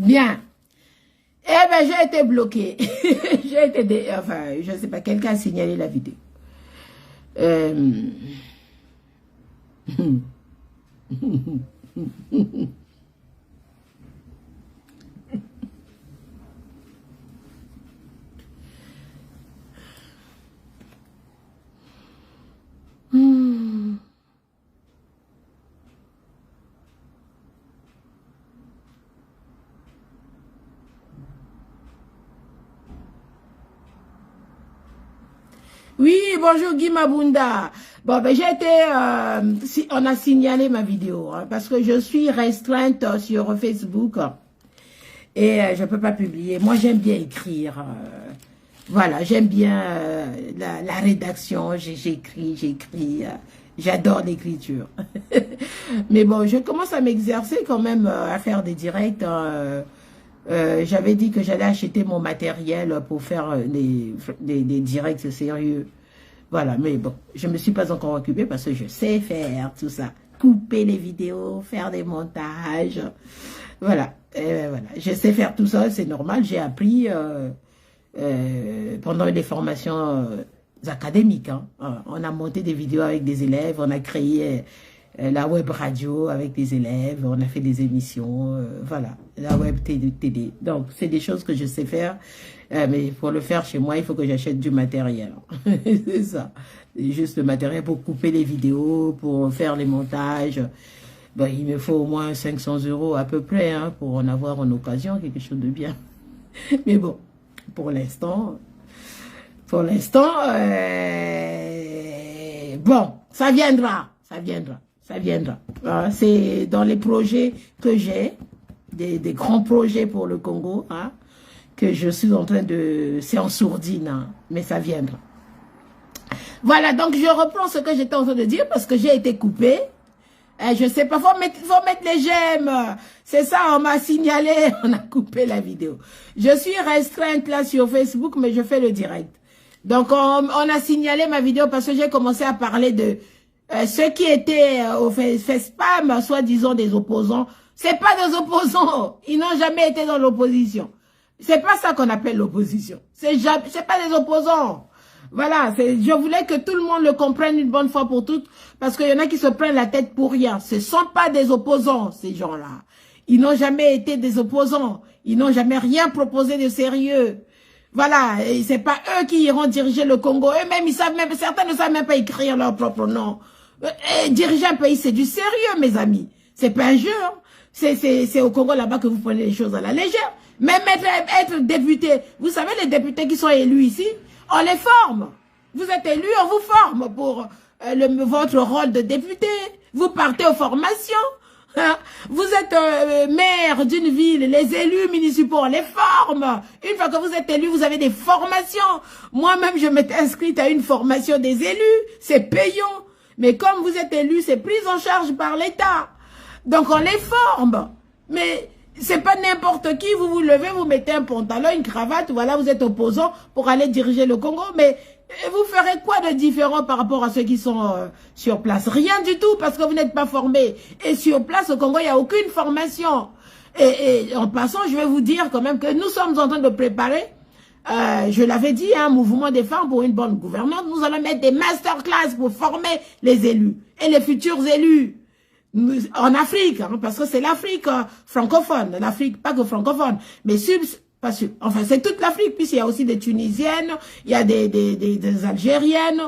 Bien. Eh ben, j'ai été bloqué. J'ai été... Enfin, je ne sais pas, quelqu'un a signalé la vidéo. Oui, bonjour Guy Mabunda. Bon, ben j'ai été, on a signalé ma vidéo, hein, parce que je suis restreinte sur Facebook et je peux pas publier. Moi, j'aime bien écrire. Voilà, j'aime bien la rédaction. J'écris. J'adore l'écriture. Mais bon, je commence à m'exercer quand même à faire des directs. J'avais dit que j'allais acheter mon matériel pour faire des directs sérieux. Voilà, mais bon, je ne me suis pas encore occupée parce que je sais faire tout ça. Couper les vidéos, faire des montages. Voilà, voilà. Je sais faire tout ça, c'est normal. J'ai appris pendant les formations académiques. Hein. On a monté des vidéos avec des élèves, on a créé... la web radio avec des élèves, on a fait des émissions, voilà, la web TD. Donc, c'est des choses que je sais faire, mais pour le faire chez moi, il faut que j'achète du matériel. C'est ça, juste le matériel pour couper les vidéos, pour faire les montages. Ben, il me faut au moins 500 € à peu près, hein, pour en avoir en occasion, quelque chose de bien. Mais bon, pour l'instant, bon, ça viendra. Ça viendra. C'est dans les projets que j'ai, des grands projets pour le Congo, hein, que je suis en train de... C'est en sourdine, hein, mais ça viendra. Voilà, donc je reprends ce que j'étais en train de dire parce que j'ai été coupée. Je sais pas, faut mettre les j'aime. C'est ça, on m'a signalé, on a coupé la vidéo. Je suis restreinte là sur Facebook, mais je fais le direct. Donc on a signalé ma vidéo parce que j'ai commencé à parler de... ceux qui étaient au fait spam, soi-disant des opposants, c'est pas des opposants. Ils n'ont jamais été dans l'opposition. C'est pas ça qu'on appelle l'opposition. C'est pas des opposants. Voilà, je voulais que tout le monde le comprenne une bonne fois pour toutes, parce qu'il y en a qui se prennent la tête pour rien. Ce sont pas des opposants, ces gens-là. Ils n'ont jamais été des opposants. Ils n'ont jamais rien proposé de sérieux. Voilà, et c'est pas eux qui iront diriger le Congo. Eux-mêmes, ils savent même, certains ne savent même pas écrire leur propre nom. Diriger un pays, c'est du sérieux, mes amis. C'est pas un jeu. Hein. C'est au Congo là-bas que vous prenez les choses à la légère. Même être député. Vous savez, les députés qui sont élus ici, on les forme. Vous êtes élus, on vous forme pour votre rôle de député. Vous partez aux formations. Hein. Vous êtes maire d'une ville, les élus municipaux, on les forme. Une fois que vous êtes élu, vous avez des formations. Moi-même, je m'étais inscrite à une formation des élus. C'est payant. Mais comme vous êtes élu, c'est pris en charge par l'État. Donc on les forme. Mais c'est pas n'importe qui, vous vous levez, vous mettez un pantalon, une cravate, voilà, vous êtes opposant pour aller diriger le Congo. Mais vous ferez quoi de différent par rapport à ceux qui sont sur place? Rien du tout, parce que vous n'êtes pas formé. Et sur place, au Congo, il n'y a aucune formation. Et en passant, je vais vous dire quand même que nous sommes en train de préparer, je l'avais dit, un mouvement des femmes pour une bonne gouvernance. Nous allons mettre des masterclass pour former les élus et les futurs élus. En Afrique, hein, parce que c'est l'Afrique francophone, l'Afrique pas que francophone, mais enfin c'est toute l'Afrique, puisqu'il y a aussi des Tunisiennes, il y a des Algériennes,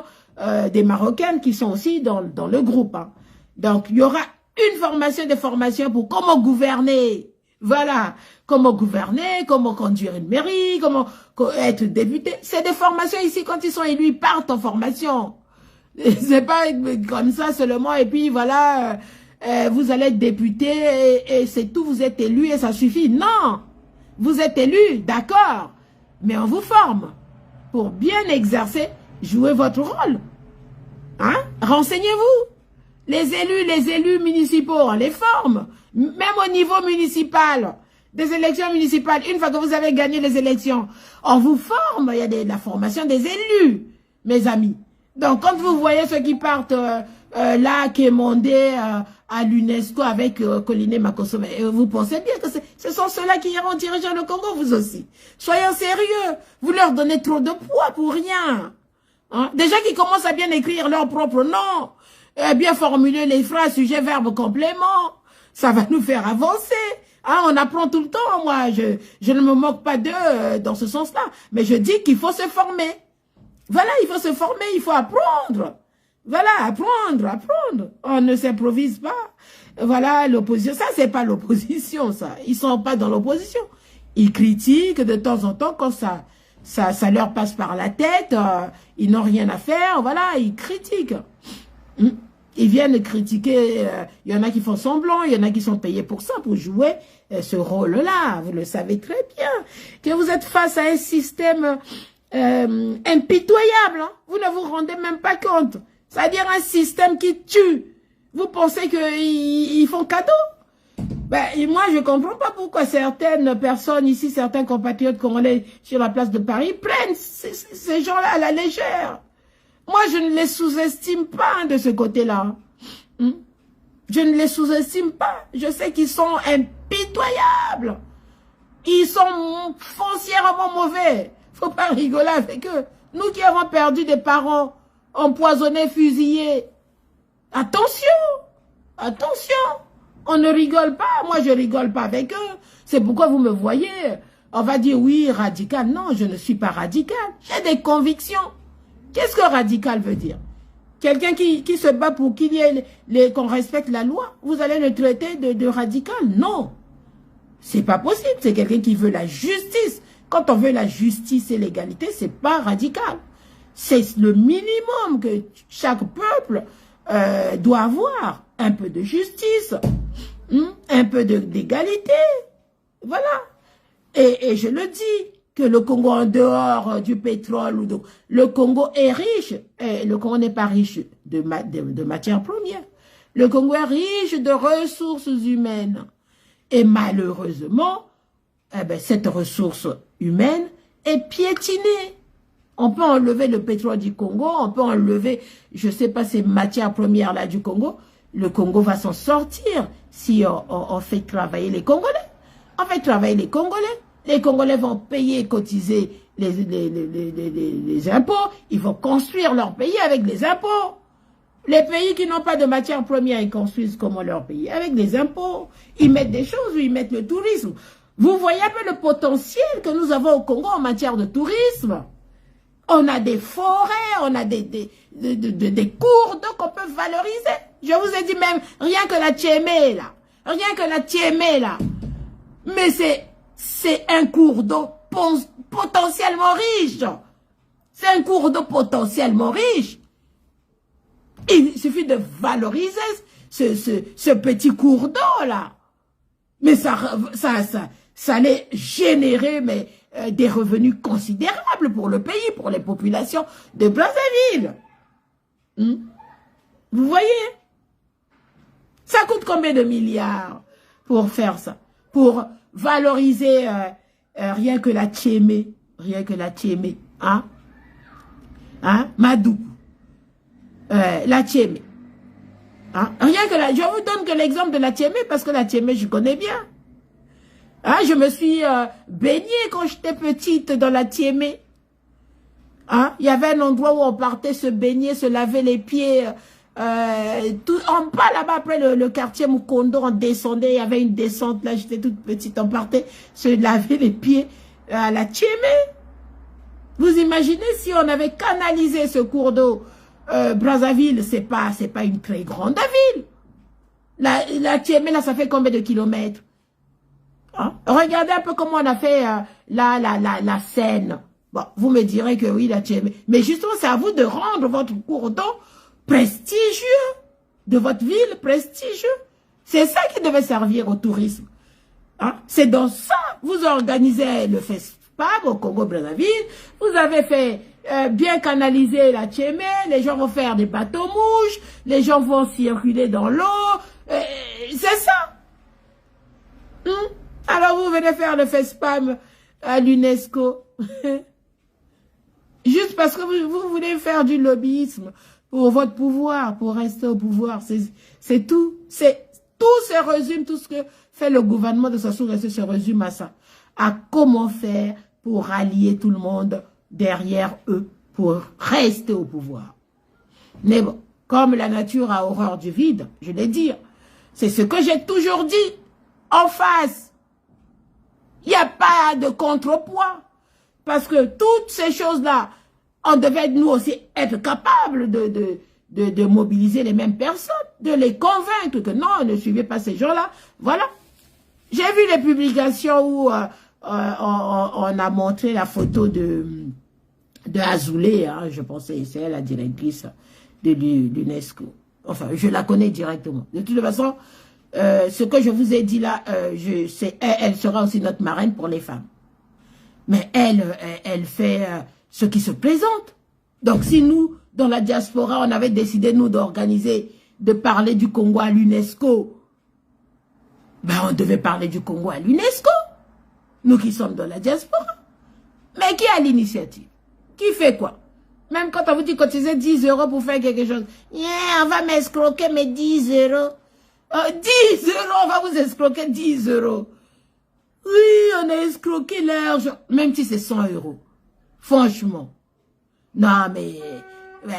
des Marocaines qui sont aussi dans le groupe. Hein. Donc il y aura une formation, des formations pour comment gouverner, voilà, comment gouverner, comment conduire une mairie, comment être député. C'est des formations ici, quand ils sont élus, ils partent en formation. C'est pas comme ça seulement, et puis voilà... vous allez être député et c'est tout, vous êtes élu et ça suffit. Non, vous êtes élu, d'accord, mais on vous forme pour bien exercer, jouer votre rôle. Hein? Renseignez-vous. Les élus municipaux, on les forme. Même au niveau municipal, des élections municipales, une fois que vous avez gagné les élections, on vous forme. Il y a la formation des élus, mes amis. Donc, quand vous voyez ceux qui partent là, qui est mandé à l'UNESCO avec Colline Makosome. Et vous pensez bien que ce sont ceux-là qui iront diriger le Congo, vous aussi. Soyons sérieux. Vous leur donnez trop de poids pour rien. Hein? Déjà qu'ils commencent à bien écrire leur propre nom, bien formuler les phrases, sujet, verbe, complément. Ça va nous faire avancer. Hein, on apprend tout le temps, moi. Je ne me moque pas d'eux dans ce sens-là. Mais je dis qu'il faut se former. Voilà, il faut se former, il faut apprendre. Voilà, apprendre. On ne s'improvise pas. Voilà, l'opposition. Ça, c'est pas l'opposition, ça. Ils sont pas dans l'opposition. Ils critiquent de temps en temps quand ça leur passe par la tête. Ils n'ont rien à faire. Voilà, ils critiquent. Ils viennent critiquer. Il y en a qui font semblant. Il y en a qui sont payés pour ça, pour jouer ce rôle-là. Vous le savez très bien. Que vous êtes face à un système impitoyable. Hein. Vous ne vous rendez même pas compte. C'est-à-dire un système qui tue. Vous pensez qu'ils font cadeau? Ben, moi, je ne comprends pas pourquoi certaines personnes ici, certains compatriotes congolais sur la place de Paris, prennent ces gens-là à la légère. Moi, je ne les sous-estime pas de ce côté-là. Je ne les sous-estime pas. Je sais qu'ils sont impitoyables. Ils sont foncièrement mauvais. Faut pas rigoler avec eux. Nous qui avons perdu des parents, empoisonnés, fusillés. Attention! Attention! On ne rigole pas. Moi, je rigole pas avec eux. C'est pourquoi vous me voyez. On va dire, oui, radical. Non, je ne suis pas radical. J'ai des convictions. Qu'est-ce que radical veut dire? Quelqu'un qui se bat pour qu'il y ait qu'on respecte la loi. Vous allez le traiter de radical? Non. C'est pas possible. C'est quelqu'un qui veut la justice. Quand on veut la justice et l'égalité, c'est pas radical. C'est le minimum que chaque peuple doit avoir. Un peu de justice, un peu d'égalité. Voilà. Et je le dis, que le Congo, en dehors du pétrole, le Congo est riche. Et le Congo n'est pas riche de matières premières. Le Congo est riche de ressources humaines. Et malheureusement, cette ressource humaine est piétinée. On peut enlever le pétrole du Congo, on peut enlever, je ne sais pas, ces matières premières-là du Congo. Le Congo va s'en sortir si on fait travailler les Congolais. On fait travailler les Congolais. Les Congolais vont payer et cotiser les impôts. Ils vont construire leur pays avec les impôts. Les pays qui n'ont pas de matières premières, ils construisent comment leur pays? Avec des impôts. Ils mettent des choses, ils mettent le tourisme. Vous voyez un peu le potentiel que nous avons au Congo en matière de tourisme. On a des forêts, on a des cours d'eau qu'on peut valoriser. Je vous ai dit même, rien que la Tchémé, là. Rien que la Tchémé, là. Mais c'est un cours d'eau potentiellement riche. C'est un cours d'eau potentiellement riche. Il suffit de valoriser ce petit cours d'eau, là. Mais ça allait générer des revenus considérables pour le pays, pour les populations de Brazzaville. Vous voyez? Ça coûte combien de milliards pour faire ça? Pour valoriser rien que la Tchémé. Rien que la Tchémé. Hein? Madou. La Tchémé. Hein? Rien que la... Je vous donne que l'exemple de la Tchémé parce que la Tchémé, je connais bien. Hein? Je me suis baignée quand j'étais petite dans la Tchémé. Hein? Il y avait un endroit où on partait se baigner, se laver les pieds. Tout en bas là-bas, après le quartier Mukondo, on descendait, il y avait une descente là, j'étais toute petite, on partait se laver les pieds à la Tchémé. Vous imaginez si on avait canalisé ce cours d'eau, Brazzaville, c'est pas une très grande ville. La Tchémé là, ça fait combien de kilomètres? Hein? Regardez un peu comment on a fait la Seine. Bon, vous me direz que oui, la Tchémé. Mais justement, c'est à vous de rendre votre cours d'eau prestigieux, de votre ville prestigieux. C'est ça qui devait servir au tourisme. Hein? C'est dans ça, vous organisez le FESPAM au Congo-Brazzaville, vous avez fait bien canaliser la Tchémé, les gens vont faire des bateaux-mouches, les gens vont circuler dans l'eau, c'est ça. Alors vous venez faire le FESPAM à l'UNESCO. Juste parce que vous voulez faire du lobbyisme pour votre pouvoir, pour rester au pouvoir. C'est tout. Tout se résume, tout ce que fait le gouvernement de Sassou Nguesso se résume à ça. À comment faire pour rallier tout le monde derrière eux, pour rester au pouvoir. Mais bon, comme la nature a horreur du vide, je l'ai dit, c'est ce que j'ai toujours dit, en face. Il n'y a pas de contrepoids. Parce que toutes ces choses-là, on devait nous aussi être capables de mobiliser les mêmes personnes, de les convaincre que non, ne suivez pas ces gens-là. Voilà. J'ai vu les publications où on a montré la photo de Azoulay, hein, je pensais, c'est elle la directrice de l'UNESCO. Enfin, je la connais directement. De toute façon, ce que je vous ai dit là, elle sera aussi notre marraine pour les femmes. Mais elle fait ce qui se présente. Donc si nous, dans la diaspora, on avait décidé, nous, d'organiser, de parler du Congo à l'UNESCO, ben on devait parler du Congo à l'UNESCO. Nous qui sommes dans la diaspora. Mais qui a l'initiative? Qui fait quoi? Même quand on vous dit cotiser 10 € pour faire quelque chose. Yeah, on va m'escroquer mes 10 €. 10 €, on va vous escroquer 10 €. Oui, on a escroqué l'argent. Même si c'est 100 €. Franchement. Non, mais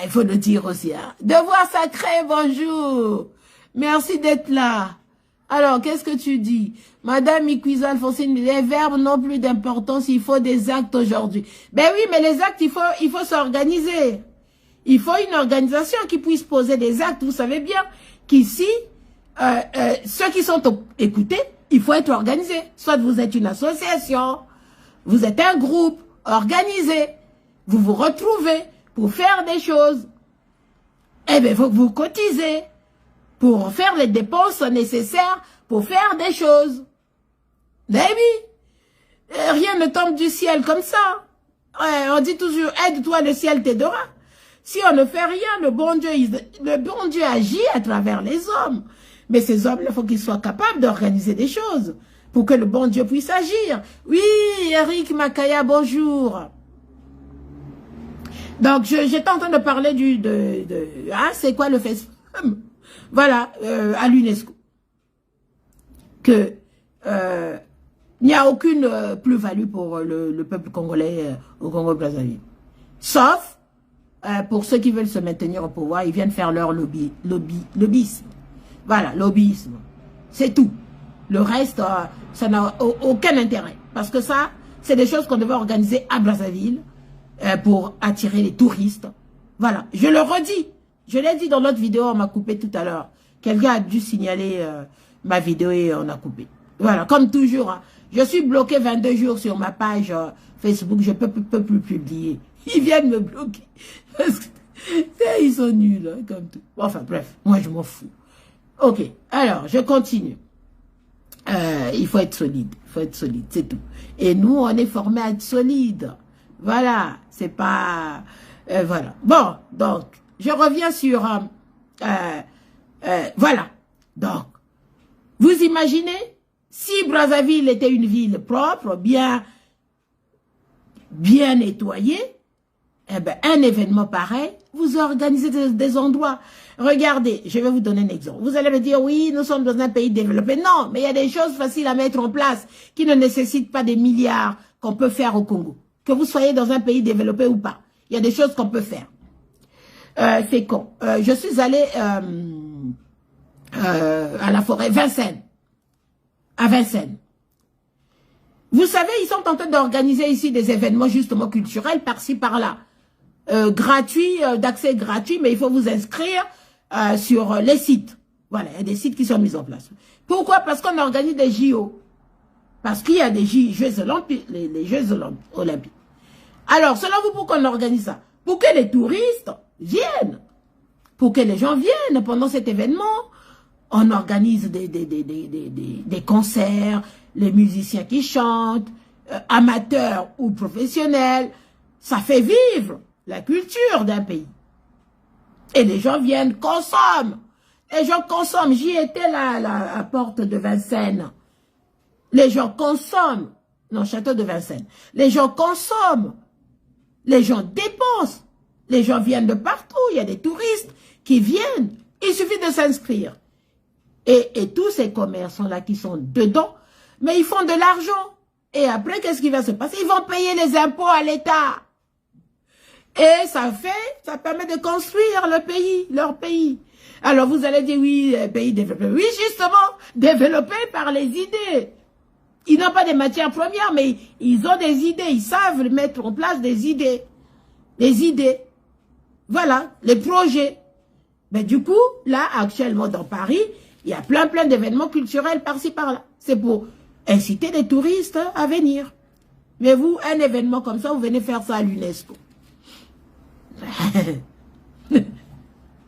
il faut le dire aussi. Hein. Devoir sacré, bonjour. Merci d'être là. Alors, qu'est-ce que tu dis? Madame Iquiza Alphonsine, les verbes n'ont plus d'importance, il faut des actes aujourd'hui. Ben oui, mais les actes, il faut s'organiser. Il faut une organisation qui puisse poser des actes. Vous savez bien qu'ici, ceux qui sont écoutés, il faut être organisé. Soit vous êtes une association, vous êtes un groupe organisé, vous vous retrouvez pour faire des choses. Eh bien, il faut que vous cotisez pour faire les dépenses nécessaires pour faire des choses. Baby, rien ne tombe du ciel comme ça. Ouais, on dit toujours, aide-toi, le ciel t'aidera. Si on ne fait rien, le bon Dieu agit à travers les hommes. Mais ces hommes, il faut qu'ils soient capables d'organiser des choses pour que le bon Dieu puisse agir. Oui, Eric Makaya, bonjour. Donc, j'étais en train de parler c'est quoi le Facebook? Voilà, à l'UNESCO. Que il n'y a aucune plus-value pour le peuple congolais au Congo-Brazzaville. Sauf pour ceux qui veulent se maintenir au pouvoir, ils viennent faire leur lobbyisme. Voilà, lobbyisme. C'est tout. Le reste, ça n'a aucun intérêt. Parce que ça, c'est des choses qu'on devait organiser à Brazzaville pour attirer les touristes. Voilà, je le redis. Je l'ai dit dans l'autre vidéo, on m'a coupé tout à l'heure. Quelqu'un a dû signaler ma vidéo et on a coupé. Voilà, comme toujours. Hein, je suis bloqué 22 jours sur ma page Facebook. Je peux plus publier. Ils viennent me bloquer. Parce que, ils sont nuls, hein, comme tout. Enfin, bref, moi je m'en fous. Ok, alors, je continue. Il faut être solide. Il faut être solide, c'est tout. Et nous, on est formés à être solides. Voilà, c'est pas... voilà. Bon, donc, je reviens sur... voilà. Donc, vous imaginez, si Brazzaville était une ville propre, bien nettoyée, eh ben, un événement pareil, vous organisez des endroits. Regardez, je vais vous donner un exemple. Vous allez me dire, oui, nous sommes dans un pays développé. Non, mais il y a des choses faciles à mettre en place qui ne nécessitent pas des milliards qu'on peut faire au Congo. Que vous soyez dans un pays développé ou pas. Il y a des choses qu'on peut faire. C'est con. Je suis allée à la forêt Vincennes. À Vincennes. Vous savez, ils sont en train d'organiser ici des événements justement culturels par-ci, par-là. Gratuits, d'accès gratuit, mais il faut vous inscrire sur les sites. Voilà, il y a des sites qui sont mis en place. Pourquoi? Parce qu'on organise des JO. Parce qu'il y a des Jeux olympiques, les Jeux olympiques. Alors, selon vous, pourquoi on organise ça? Pour que les touristes viennent. Pour que les gens viennent pendant cet événement. On organise des concerts, les musiciens qui chantent, amateurs ou professionnels. Ça fait vivre la culture d'un pays. Et les gens viennent, consomment. Les gens consomment. J'y étais là, à la porte de Vincennes. Les gens consomment. Non, château de Vincennes. Les gens consomment. Les gens dépensent. Les gens viennent de partout. Il y a des touristes qui viennent. Il suffit de s'inscrire. Et tous ces commerçants-là qui sont dedans, mais ils font de l'argent. Et après, qu'est-ce qui va se passer? Ils vont payer les impôts à l'État. Et ça permet de construire le pays, leur pays. Alors vous allez dire, oui, pays développé. Oui, justement, développé par les idées. Ils n'ont pas de matières premières, mais ils ont des idées. Ils savent mettre en place des idées. Des idées. Voilà, les projets. Mais du coup, là, actuellement, dans Paris, il y a plein d'événements culturels par-ci, par-là. C'est pour inciter les touristes à venir. Mais vous, un événement comme ça, vous venez faire ça à l'UNESCO.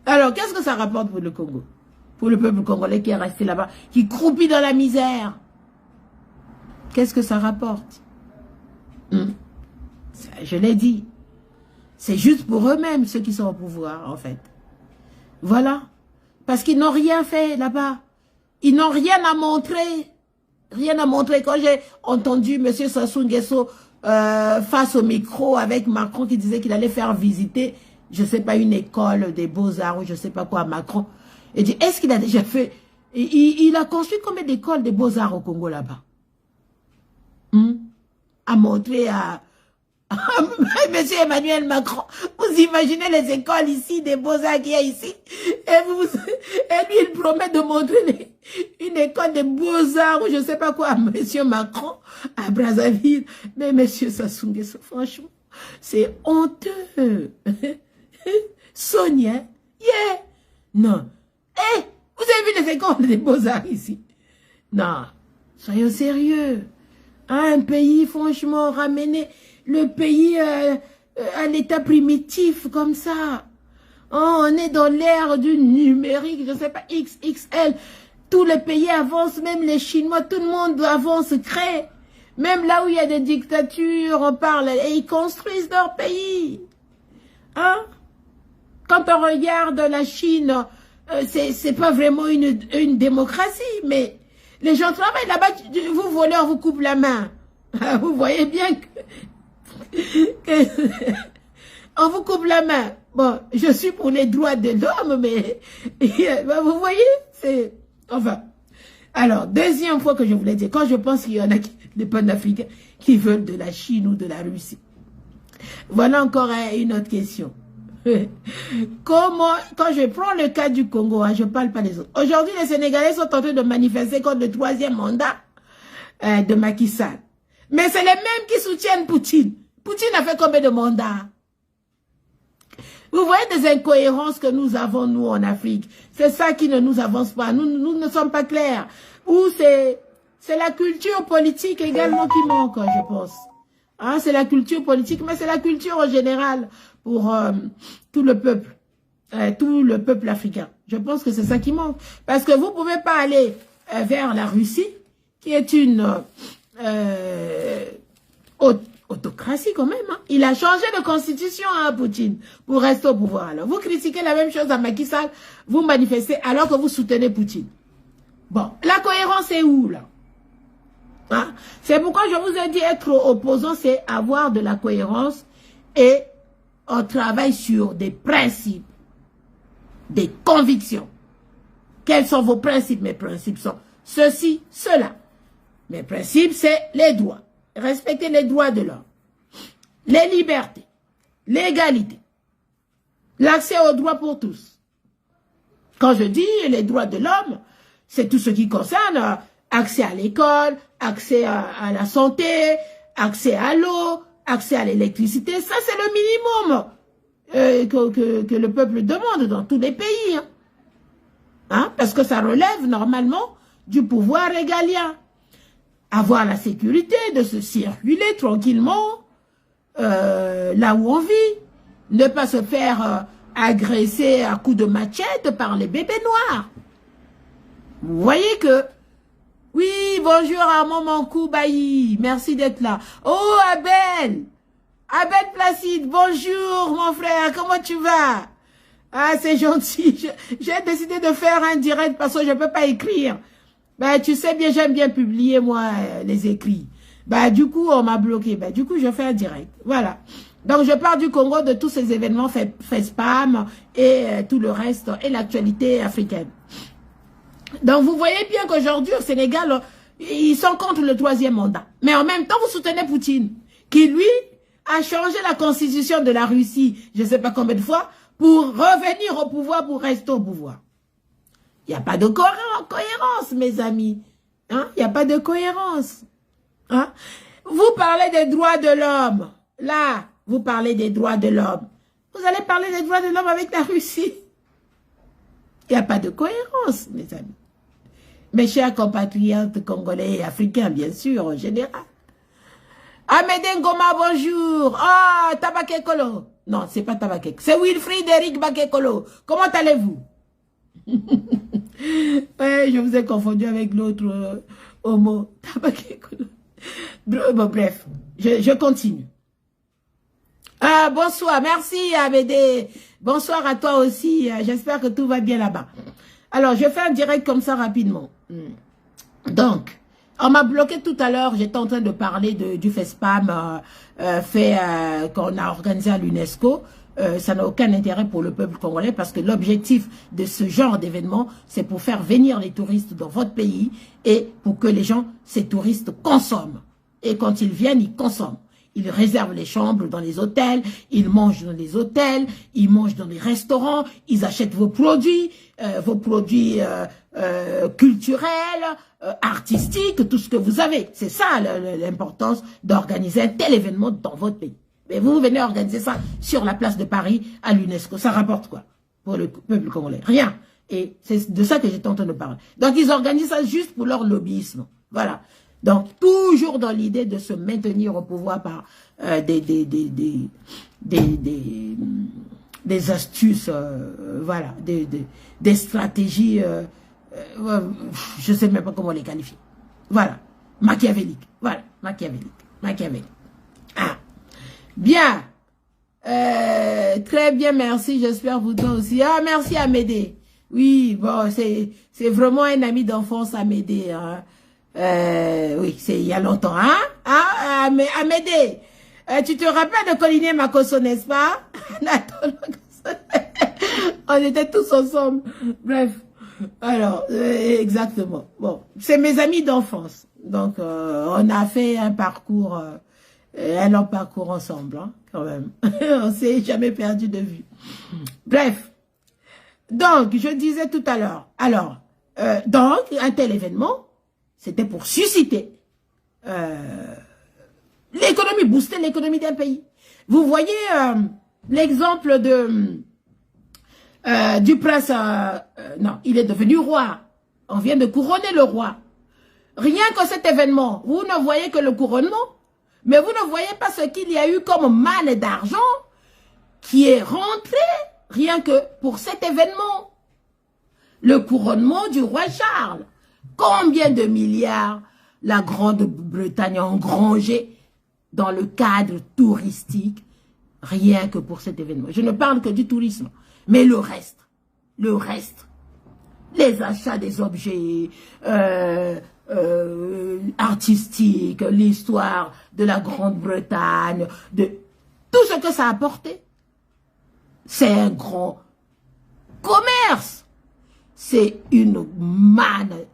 Alors, qu'est-ce que ça rapporte pour le Congo? Pour le peuple congolais qui est resté là-bas, qui croupit dans la misère. Qu'est-ce que ça rapporte? Je l'ai dit. C'est juste pour eux-mêmes, ceux qui sont au pouvoir, en fait. Voilà. Parce qu'ils n'ont rien fait là-bas. Ils n'ont rien à montrer. Rien à montrer. Quand j'ai entendu M. Sassou Nguesso face au micro avec Macron qui disait qu'il allait faire visiter, je ne sais pas, une école des beaux-arts ou je ne sais pas quoi à Macron. Et dit, est-ce qu'il a déjà fait... Il a construit combien d'écoles des beaux-arts au Congo là-bas? À montrer à Monsieur Emmanuel Macron. Vous imaginez les écoles ici, des beaux-arts qu'il y a ici. Et lui, il promet de montrer une école des beaux-arts ou je ne sais pas quoi à Monsieur Macron à Brazzaville. Mais Monsieur Sassou Nguesso, franchement, c'est honteux. Sonia, yeah. Non. Vous avez vu les écoles des beaux-arts ici? Non. Soyons sérieux. Un pays, franchement, ramener le pays à l'état primitif comme ça. Oh, on est dans l'ère du numérique, je ne sais pas, XXL. Tous les pays avancent, même les Chinois, tout le monde avance, crée. Même là où il y a des dictatures, on parle, et ils construisent leur pays. Hein? Quand on regarde la Chine, c'est pas vraiment une démocratie, mais les gens travaillent là-bas, vous volez, on vous coupe la main. Vous voyez bien que on vous coupe la main. Bon, je suis pour les droits de l'homme, mais vous voyez, c'est... Enfin, alors, deuxième fois que je voulais dire, quand je pense qu'il y en a des panafricains qui veulent de la Chine ou de la Russie. Voilà encore une autre question. Comment, quand je prends le cas du Congo, je ne parle pas des autres. Aujourd'hui, les Sénégalais sont en train de manifester contre le 3e mandat de Macky Sall. Mais c'est les mêmes qui soutiennent Poutine. Poutine a fait combien de mandats? Vous voyez des incohérences que nous avons, nous, en Afrique. C'est ça qui ne nous avance pas. Nous ne sommes pas clairs. Ou c'est la culture politique également qui manque, je pense. Hein, c'est la culture politique, mais c'est la culture en général pour tout le peuple africain. Je pense que c'est ça qui manque. Parce que vous ne pouvez pas aller vers la Russie, qui est une autocratie quand même. Hein. Il a changé de constitution à Poutine pour rester au pouvoir. Alors, vous critiquez la même chose à Macky Sall, vous manifestez alors que vous soutenez Poutine. Bon, la cohérence est où là? Hein? C'est pourquoi je vous ai dit être opposant, c'est avoir de la cohérence et on travaille sur des principes, des convictions. Quels sont vos principes? Mes principes sont ceci, cela. Mes principes, c'est les droits. Respecter les droits de l'homme, les libertés, l'égalité, l'accès aux droits pour tous. Quand je dis les droits de l'homme, c'est tout ce qui concerne accès à l'école, accès à la santé, accès à l'eau, accès à l'électricité. Ça, c'est le minimum que le peuple demande dans tous les pays. Hein? Parce que ça relève normalement du pouvoir régalien. Avoir la sécurité de se circuler tranquillement là où on vit. Ne pas se faire agresser à coups de machette par les bébés noirs. Vous voyez que... Oui, bonjour Armand Mankou Bailly. Merci d'être là. Oh, Abel. Abel Placide, bonjour mon frère. Comment tu vas? Ah, c'est gentil. J'ai décidé de faire un direct parce que je ne peux pas écrire. Ben, tu sais bien, j'aime bien publier, moi, les écrits. Ben, du coup, on m'a bloqué. Ben, du coup, je fais un direct. Voilà. Donc, je parle du Congo, de tous ces événements FESPAM et tout le reste, et l'actualité africaine. Donc, vous voyez bien qu'aujourd'hui, au Sénégal, ils sont contre le 3e mandat. Mais en même temps, vous soutenez Poutine, qui, lui, a changé la constitution de la Russie, je ne sais pas combien de fois, pour revenir au pouvoir, pour rester au pouvoir. Il n'y a pas de cohérence, mes amis. Hein? Il n'y a pas de cohérence. Hein? Vous parlez des droits de l'homme. Là, vous parlez des droits de l'homme. Vous allez parler des droits de l'homme avec la Russie. Il n'y a pas de cohérence, mes amis. Mes chers compatriotes congolais et africains, bien sûr, en général. Amédée Ngoma, bonjour. Ah, Tabakekolo. Non, c'est pas Tabakekolo. C'est Wilfried Eric Bakekolo. Comment allez-vous? Ouais, je vous ai confondu avec l'autre homo. Tabakekolo. Bon, bref, je continue. Ah, bonsoir, merci Amédée. Bonsoir à toi aussi. J'espère que tout va bien là-bas. Alors, je fais un direct comme ça rapidement. Donc, on m'a bloqué tout à l'heure. J'étais en train de parler du FESPAM qu'on a organisé à l'UNESCO. Ça n'a aucun intérêt pour le peuple congolais parce que l'objectif de ce genre d'événement, c'est pour faire venir les touristes dans votre pays et pour que les gens, ces touristes, consomment. Et quand ils viennent, ils consomment. Ils réservent les chambres dans les hôtels, ils mangent dans les hôtels, ils mangent dans les restaurants, ils achètent vos produits culturels, artistiques, tout ce que vous avez. C'est ça l'importance d'organiser un tel événement dans votre pays. Mais vous venez organiser ça sur la place de Paris à l'UNESCO. Ça rapporte quoi pour le peuple congolais? Rien. Et c'est de ça que j'étais en train de parler. Donc ils organisent ça juste pour leur lobbyisme. Voilà. Donc, toujours dans l'idée de se maintenir au pouvoir par des astuces, voilà, des stratégies, je ne sais même pas comment les qualifier. Voilà, machiavélique. Voilà, machiavélique. Ah, bien. Très bien, merci, j'espère vous deux aussi. Ah, merci Amédée. Oui, bon, c'est vraiment un ami d'enfance Amédée, hein. Oui, c'est il y a longtemps, hein? Ah, Amédée, tu te rappelles de Coliné Makosso, n'est-ce pas? On était tous ensemble. Bref, alors, exactement. Bon, c'est mes amis d'enfance. Donc, on a fait un parcours, un long parcours ensemble, hein, quand même. On s'est jamais perdu de vue. Bref, donc, je disais tout à l'heure, alors, donc, un tel événement, c'était pour susciter l'économie, booster l'économie d'un pays. Vous voyez l'exemple du prince, non, il est devenu roi. On vient de couronner le roi. Rien que cet événement, vous ne voyez que le couronnement, mais vous ne voyez pas ce qu'il y a eu comme manne d'argent qui est rentré rien que pour cet événement. Le couronnement du roi Charles. Combien de milliards la Grande-Bretagne a engrangé dans le cadre touristique, rien que pour cet événement. Je ne parle que du tourisme, mais le reste, les achats des objets artistiques, l'histoire de la Grande-Bretagne, de tout ce que ça a apporté, c'est un grand commerce, c'est une manne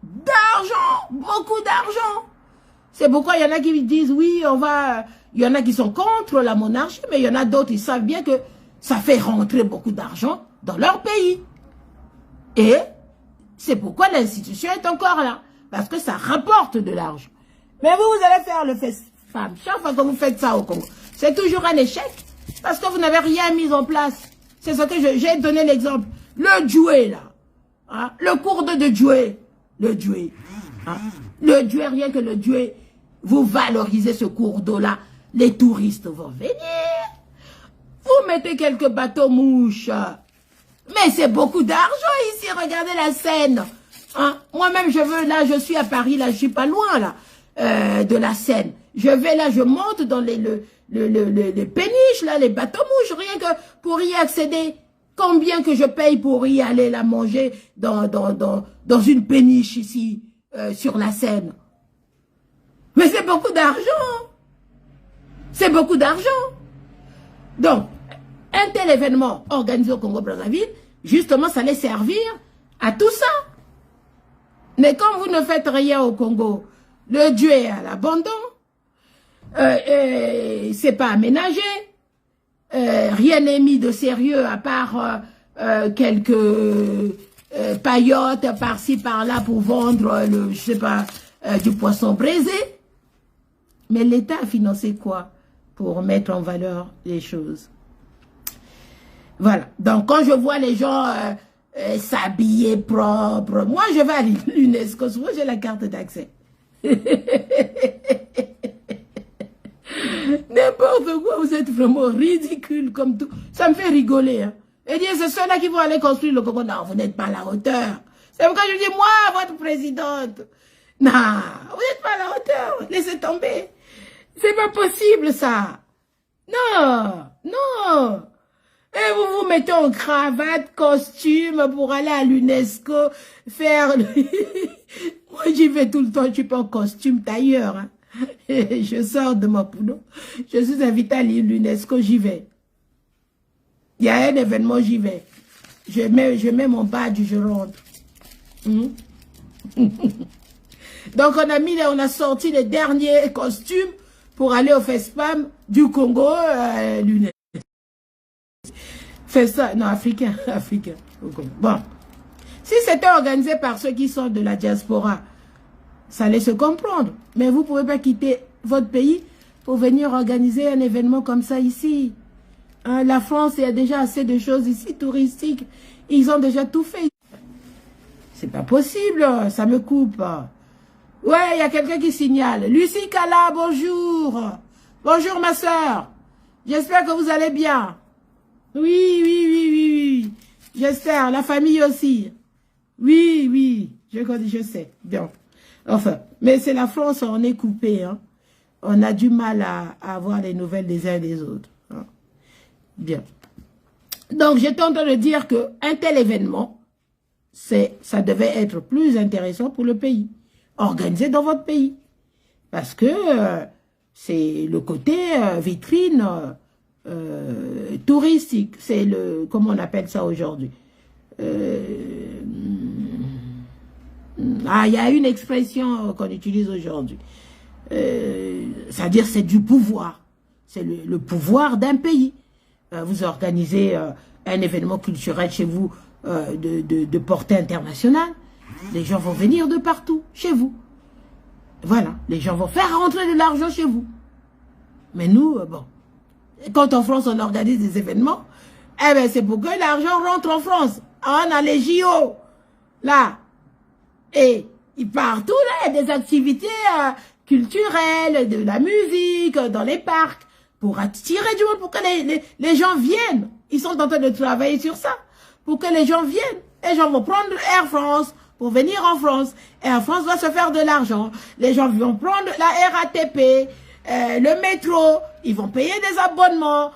d'argent, beaucoup d'argent. C'est pourquoi il y en a qui disent, oui, il y en a qui sont contre la monarchie, mais il y en a d'autres, ils savent bien que ça fait rentrer beaucoup d'argent dans leur pays. Et c'est pourquoi l'institution est encore là, parce que ça rapporte de l'argent. Mais vous allez faire le FESPAM, chaque fois que vous faites ça au Congo, c'est toujours un échec, parce que vous n'avez rien mis en place. C'est ce que j'ai donné l'exemple. Le Djoué, là, hein, le cours de Djoué, le Djoué, hein, le Djoué, rien que le Djoué, vous valorisez ce cours d'eau-là, les touristes vont venir. Vous mettez quelques bateaux mouches, mais c'est beaucoup d'argent ici, regardez la Seine. Hein? Moi-même, je suis à Paris, là, je suis pas loin, là, de la Seine. Je vais là, je monte dans les péniches, là, les bateaux mouches, rien que pour y accéder. Combien que je paye pour y aller la manger dans une péniche ici, sur la Seine. Mais c'est beaucoup d'argent. C'est beaucoup d'argent. Donc, un tel événement organisé au Congo-Brazzaville, justement, ça allait servir à tout ça. Mais comme vous ne faites rien au Congo, le Dieu est à l'abandon, c'est pas aménagé, rien n'est mis de sérieux à part quelques paillotes par-ci par-là pour vendre le, je sais pas, du poisson braisé. Mais l'État a financé quoi pour mettre en valeur les choses? Voilà. Donc quand je vois les gens s'habiller propre, moi je vais à l'UNESCO, souvent j'ai la carte d'accès. N'importe quoi, vous êtes vraiment ridicule comme tout. Ça me fait rigoler. Hein. Et dire, c'est ceux-là qui vont aller construire le Congo. Non, vous n'êtes pas à la hauteur. C'est pourquoi je dis, moi, votre présidente. Non, vous n'êtes pas à la hauteur. Laissez tomber. C'est pas possible, ça. Non, non. Et vous vous mettez en cravate, costume pour aller à l'UNESCO faire... Moi, j'y vais tout le temps, je suis pas en costume tailleur. Hein. Je sors de mon boulot. Je suis invité à l'UNESCO, j'y vais. Il y a un événement, j'y vais. Je mets mon badge, je rentre. Donc, on a sorti les derniers costumes pour aller au FESPAM du Congo, l'UNESCO. Fait ça, non, africain. Bon. Si c'était organisé par ceux qui sont de la diaspora, ça allait se comprendre. Mais vous ne pouvez pas quitter votre pays pour venir organiser un événement comme ça ici. Hein, la France, il y a déjà assez de choses ici, touristiques. Ils ont déjà tout fait. C'est pas possible, ça me coupe. Ouais, il y a quelqu'un qui signale. Lucie Kala, bonjour. Bonjour ma soeur. J'espère que vous allez bien. Oui. J'espère, la famille aussi. Oui, je sais. Bien. Enfin, mais c'est la France, on est coupé. Hein. On a du mal à avoir les nouvelles des uns et des autres. Hein. Bien. Donc, j'étais en train de dire qu'un tel événement, ça devait être plus intéressant pour le pays. Organisé dans votre pays. Parce que c'est le côté vitrine touristique. C'est le, comment on appelle ça aujourd'hui? Il y a une expression qu'on utilise aujourd'hui. C'est-à-dire c'est du pouvoir. C'est le pouvoir d'un pays. Vous organisez un événement culturel chez vous de portée internationale. Les gens vont venir de partout, chez vous. Voilà. Les gens vont faire rentrer de l'argent chez vous. Mais nous, bon. Quand en France, on organise des événements, eh ben, c'est pour que l'argent rentre en France. On a les JO. Là. Et partout, là, il y a des activités culturelles, de la musique, dans les parcs, pour attirer du monde, pour que les gens viennent. Ils sont en train de travailler sur ça, pour que les gens viennent. Les gens vont prendre Air France pour venir en France. Air France va se faire de l'argent. Les gens vont prendre la RATP, le métro, ils vont payer des abonnements.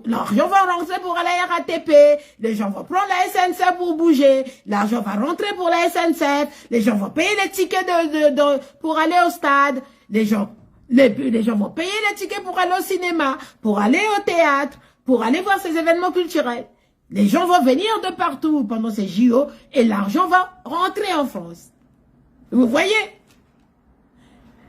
L'argent va rentrer pour la RATP, les gens vont prendre la SNCF pour bouger, l'argent va rentrer pour la SNCF, les gens vont payer les tickets pour aller au stade, les gens vont payer les tickets pour aller au cinéma, pour aller au théâtre, pour aller voir ces événements culturels. Les gens vont venir de partout pendant ces JO et l'argent va rentrer en France. Vous voyez?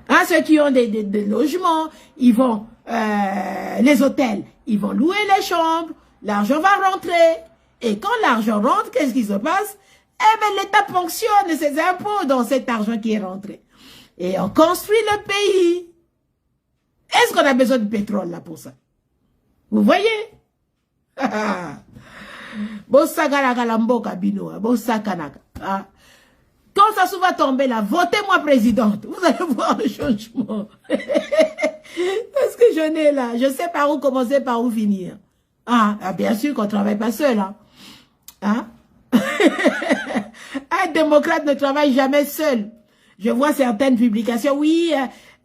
Hein, ceux qui ont des logements, ils vont, les hôtels, ils vont louer les chambres, l'argent va rentrer. Et quand l'argent rentre, qu'est-ce qui se passe? Eh bien, l'État ponctionne ses impôts dans cet argent qui est rentré. Et on construit le pays. Est-ce qu'on a besoin de pétrole là pour ça? Vous voyez? Quand ça va tomber là, votez-moi présidente. Vous allez voir le changement. Parce que je n'ai là. Je sais par où commencer, par où finir. Bien sûr qu'on ne travaille pas seul. Hein? Un démocrate ne travaille jamais seul. Je vois certaines publications. Oui,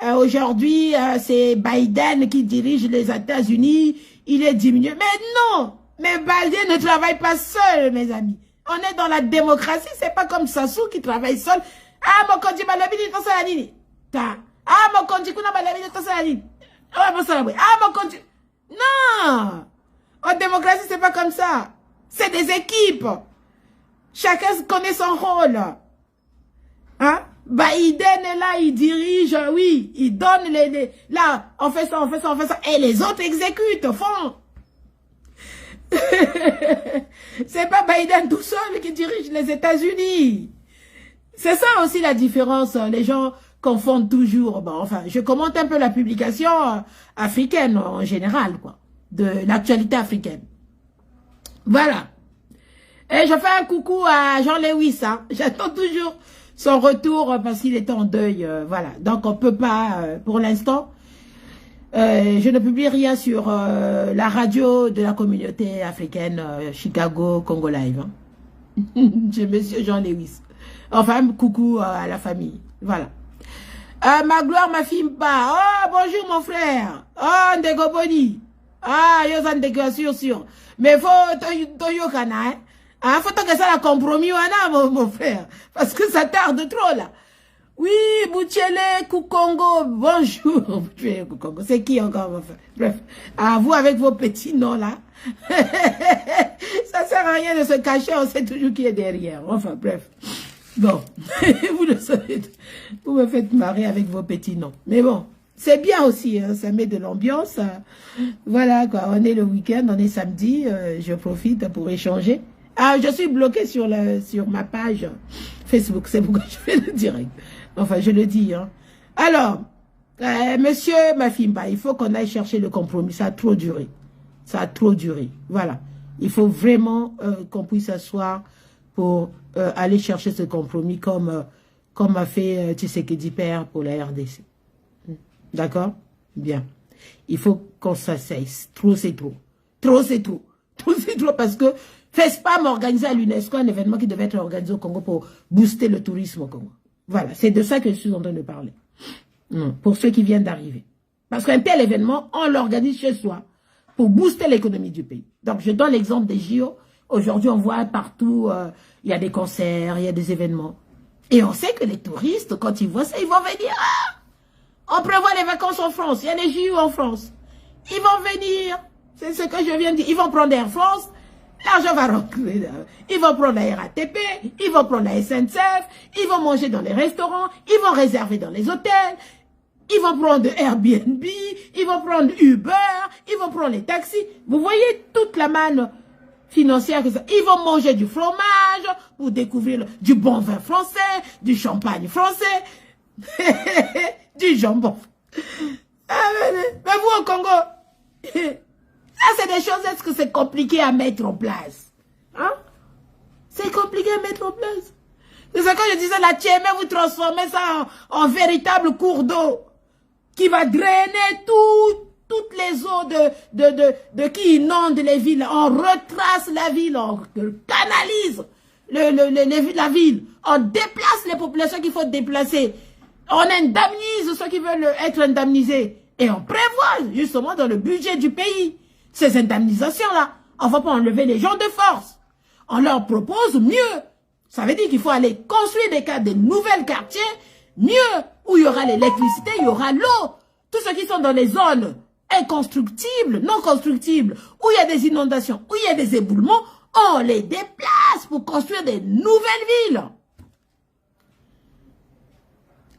aujourd'hui, c'est Biden qui dirige les États-Unis. Il est diminué. Mais non! Mais Biden ne travaille pas seul, mes amis. On est dans la démocratie, c'est pas comme Sassou qui travaille seul. Mon konji balabini to sa nini. Mon konji kuna balabini to sa nini. Mon konji. Non! En démocratie, c'est pas comme ça. C'est des équipes. Chacun connaît son rôle. Hein? Biden est là, il dirige, oui, il donne là, on fait ça, on fait ça, on fait ça. Et les autres exécutent, font. C'est pas Biden tout seul qui dirige les États-Unis. C'est ça aussi la différence. Les gens confondent toujours. Bon, enfin, je commente un peu la publication africaine en général, quoi, de l'actualité africaine. Voilà. Et je fais un coucou à Jean Lewis. Hein. J'attends toujours son retour parce qu'il est en deuil. Voilà. Donc on peut pas, pour l'instant, je ne publie rien sur la radio de la communauté africaine Chicago Congo Live. Hein. C'est Monsieur Jean Lewis. Enfin, coucou à la famille. Voilà. Ma gloire, ma fille, pas. Oh, bonjour mon frère. Oh, Ndego Boni. Ah, yo Ndego, sûr. Mais faut toyo kana, hein. Ah, faut que ça la compromis, mon frère. Parce que ça tarde trop, là. Oui, Bouchele, Kukongo, bonjour. Bouchele, Kukongo, c'est qui encore, mon frère? Bref, à vous avec vos petits noms, là. Ça sert à rien de se cacher, on sait toujours qui est derrière. Enfin, bref. Bon, vous le savez, vous me faites marrer avec vos petits noms. Mais bon, c'est bien aussi, hein, ça met de l'ambiance. Voilà, quoi, on est le week-end, on est samedi, je profite pour échanger. Ah, je suis bloqué sur ma page Facebook, c'est pourquoi je fais le direct. Enfin, je le dis. Hein. Alors, monsieur Mafimba, il faut qu'on aille chercher le compromis. Ça a trop duré. Ça a trop duré. Voilà. Il faut vraiment qu'on puisse s'asseoir pour aller chercher ce compromis comme a fait Tshisekedi Père pour la RDC. D'accord? Bien. Il faut qu'on s'asseye. Trop, c'est trop. Trop, c'est trop. Trop, c'est trop parce que FESPAM organisé à l'UNESCO un événement qui devait être organisé au Congo pour booster le tourisme au Congo. Voilà, c'est de ça que je suis en train de parler. Pour ceux qui viennent d'arriver. Parce qu'un tel événement, on l'organise chez soi pour booster l'économie du pays. Donc, je donne l'exemple des JO. Aujourd'hui, on voit partout, il y a des concerts, il y a des événements. Et on sait que les touristes, quand ils voient ça, ils vont venir. Ah, on prévoit les vacances en France. Il y a les JO en France. Ils vont venir. C'est ce que je viens de dire. Ils vont prendre Air France. L'argent va rentrer. Ils vont prendre la RATP, ils vont prendre la SNCF, ils vont manger dans les restaurants, ils vont réserver dans les hôtels, ils vont prendre Airbnb, ils vont prendre Uber, ils vont prendre les taxis. Vous voyez toute la manne financière que ça. Ils vont manger du fromage pour découvrir du bon vin français, du champagne français, du jambon. Mais vous au Congo, ça, c'est des choses, est-ce que c'est compliqué à mettre en place? Hein? C'est compliqué à mettre en place. C'est ce que je disais, la Tchémé, vous transformez ça en véritable cours d'eau qui va drainer toutes les eaux qui inondent les villes. On retrace la ville, on canalise la ville. On déplace les populations qu'il faut déplacer. On indemnise ceux qui veulent être indemnisés. Et on prévoit, justement, dans le budget du pays, ces indemnisations-là. On ne va pas enlever les gens de force. On leur propose mieux. Ça veut dire qu'il faut aller construire des nouvelles quartiers, mieux, où il y aura l'électricité, il y aura l'eau. Tous ceux qui sont dans les zones inconstructibles, non constructibles, où il y a des inondations, où il y a des éboulements, on les déplace pour construire des nouvelles villes.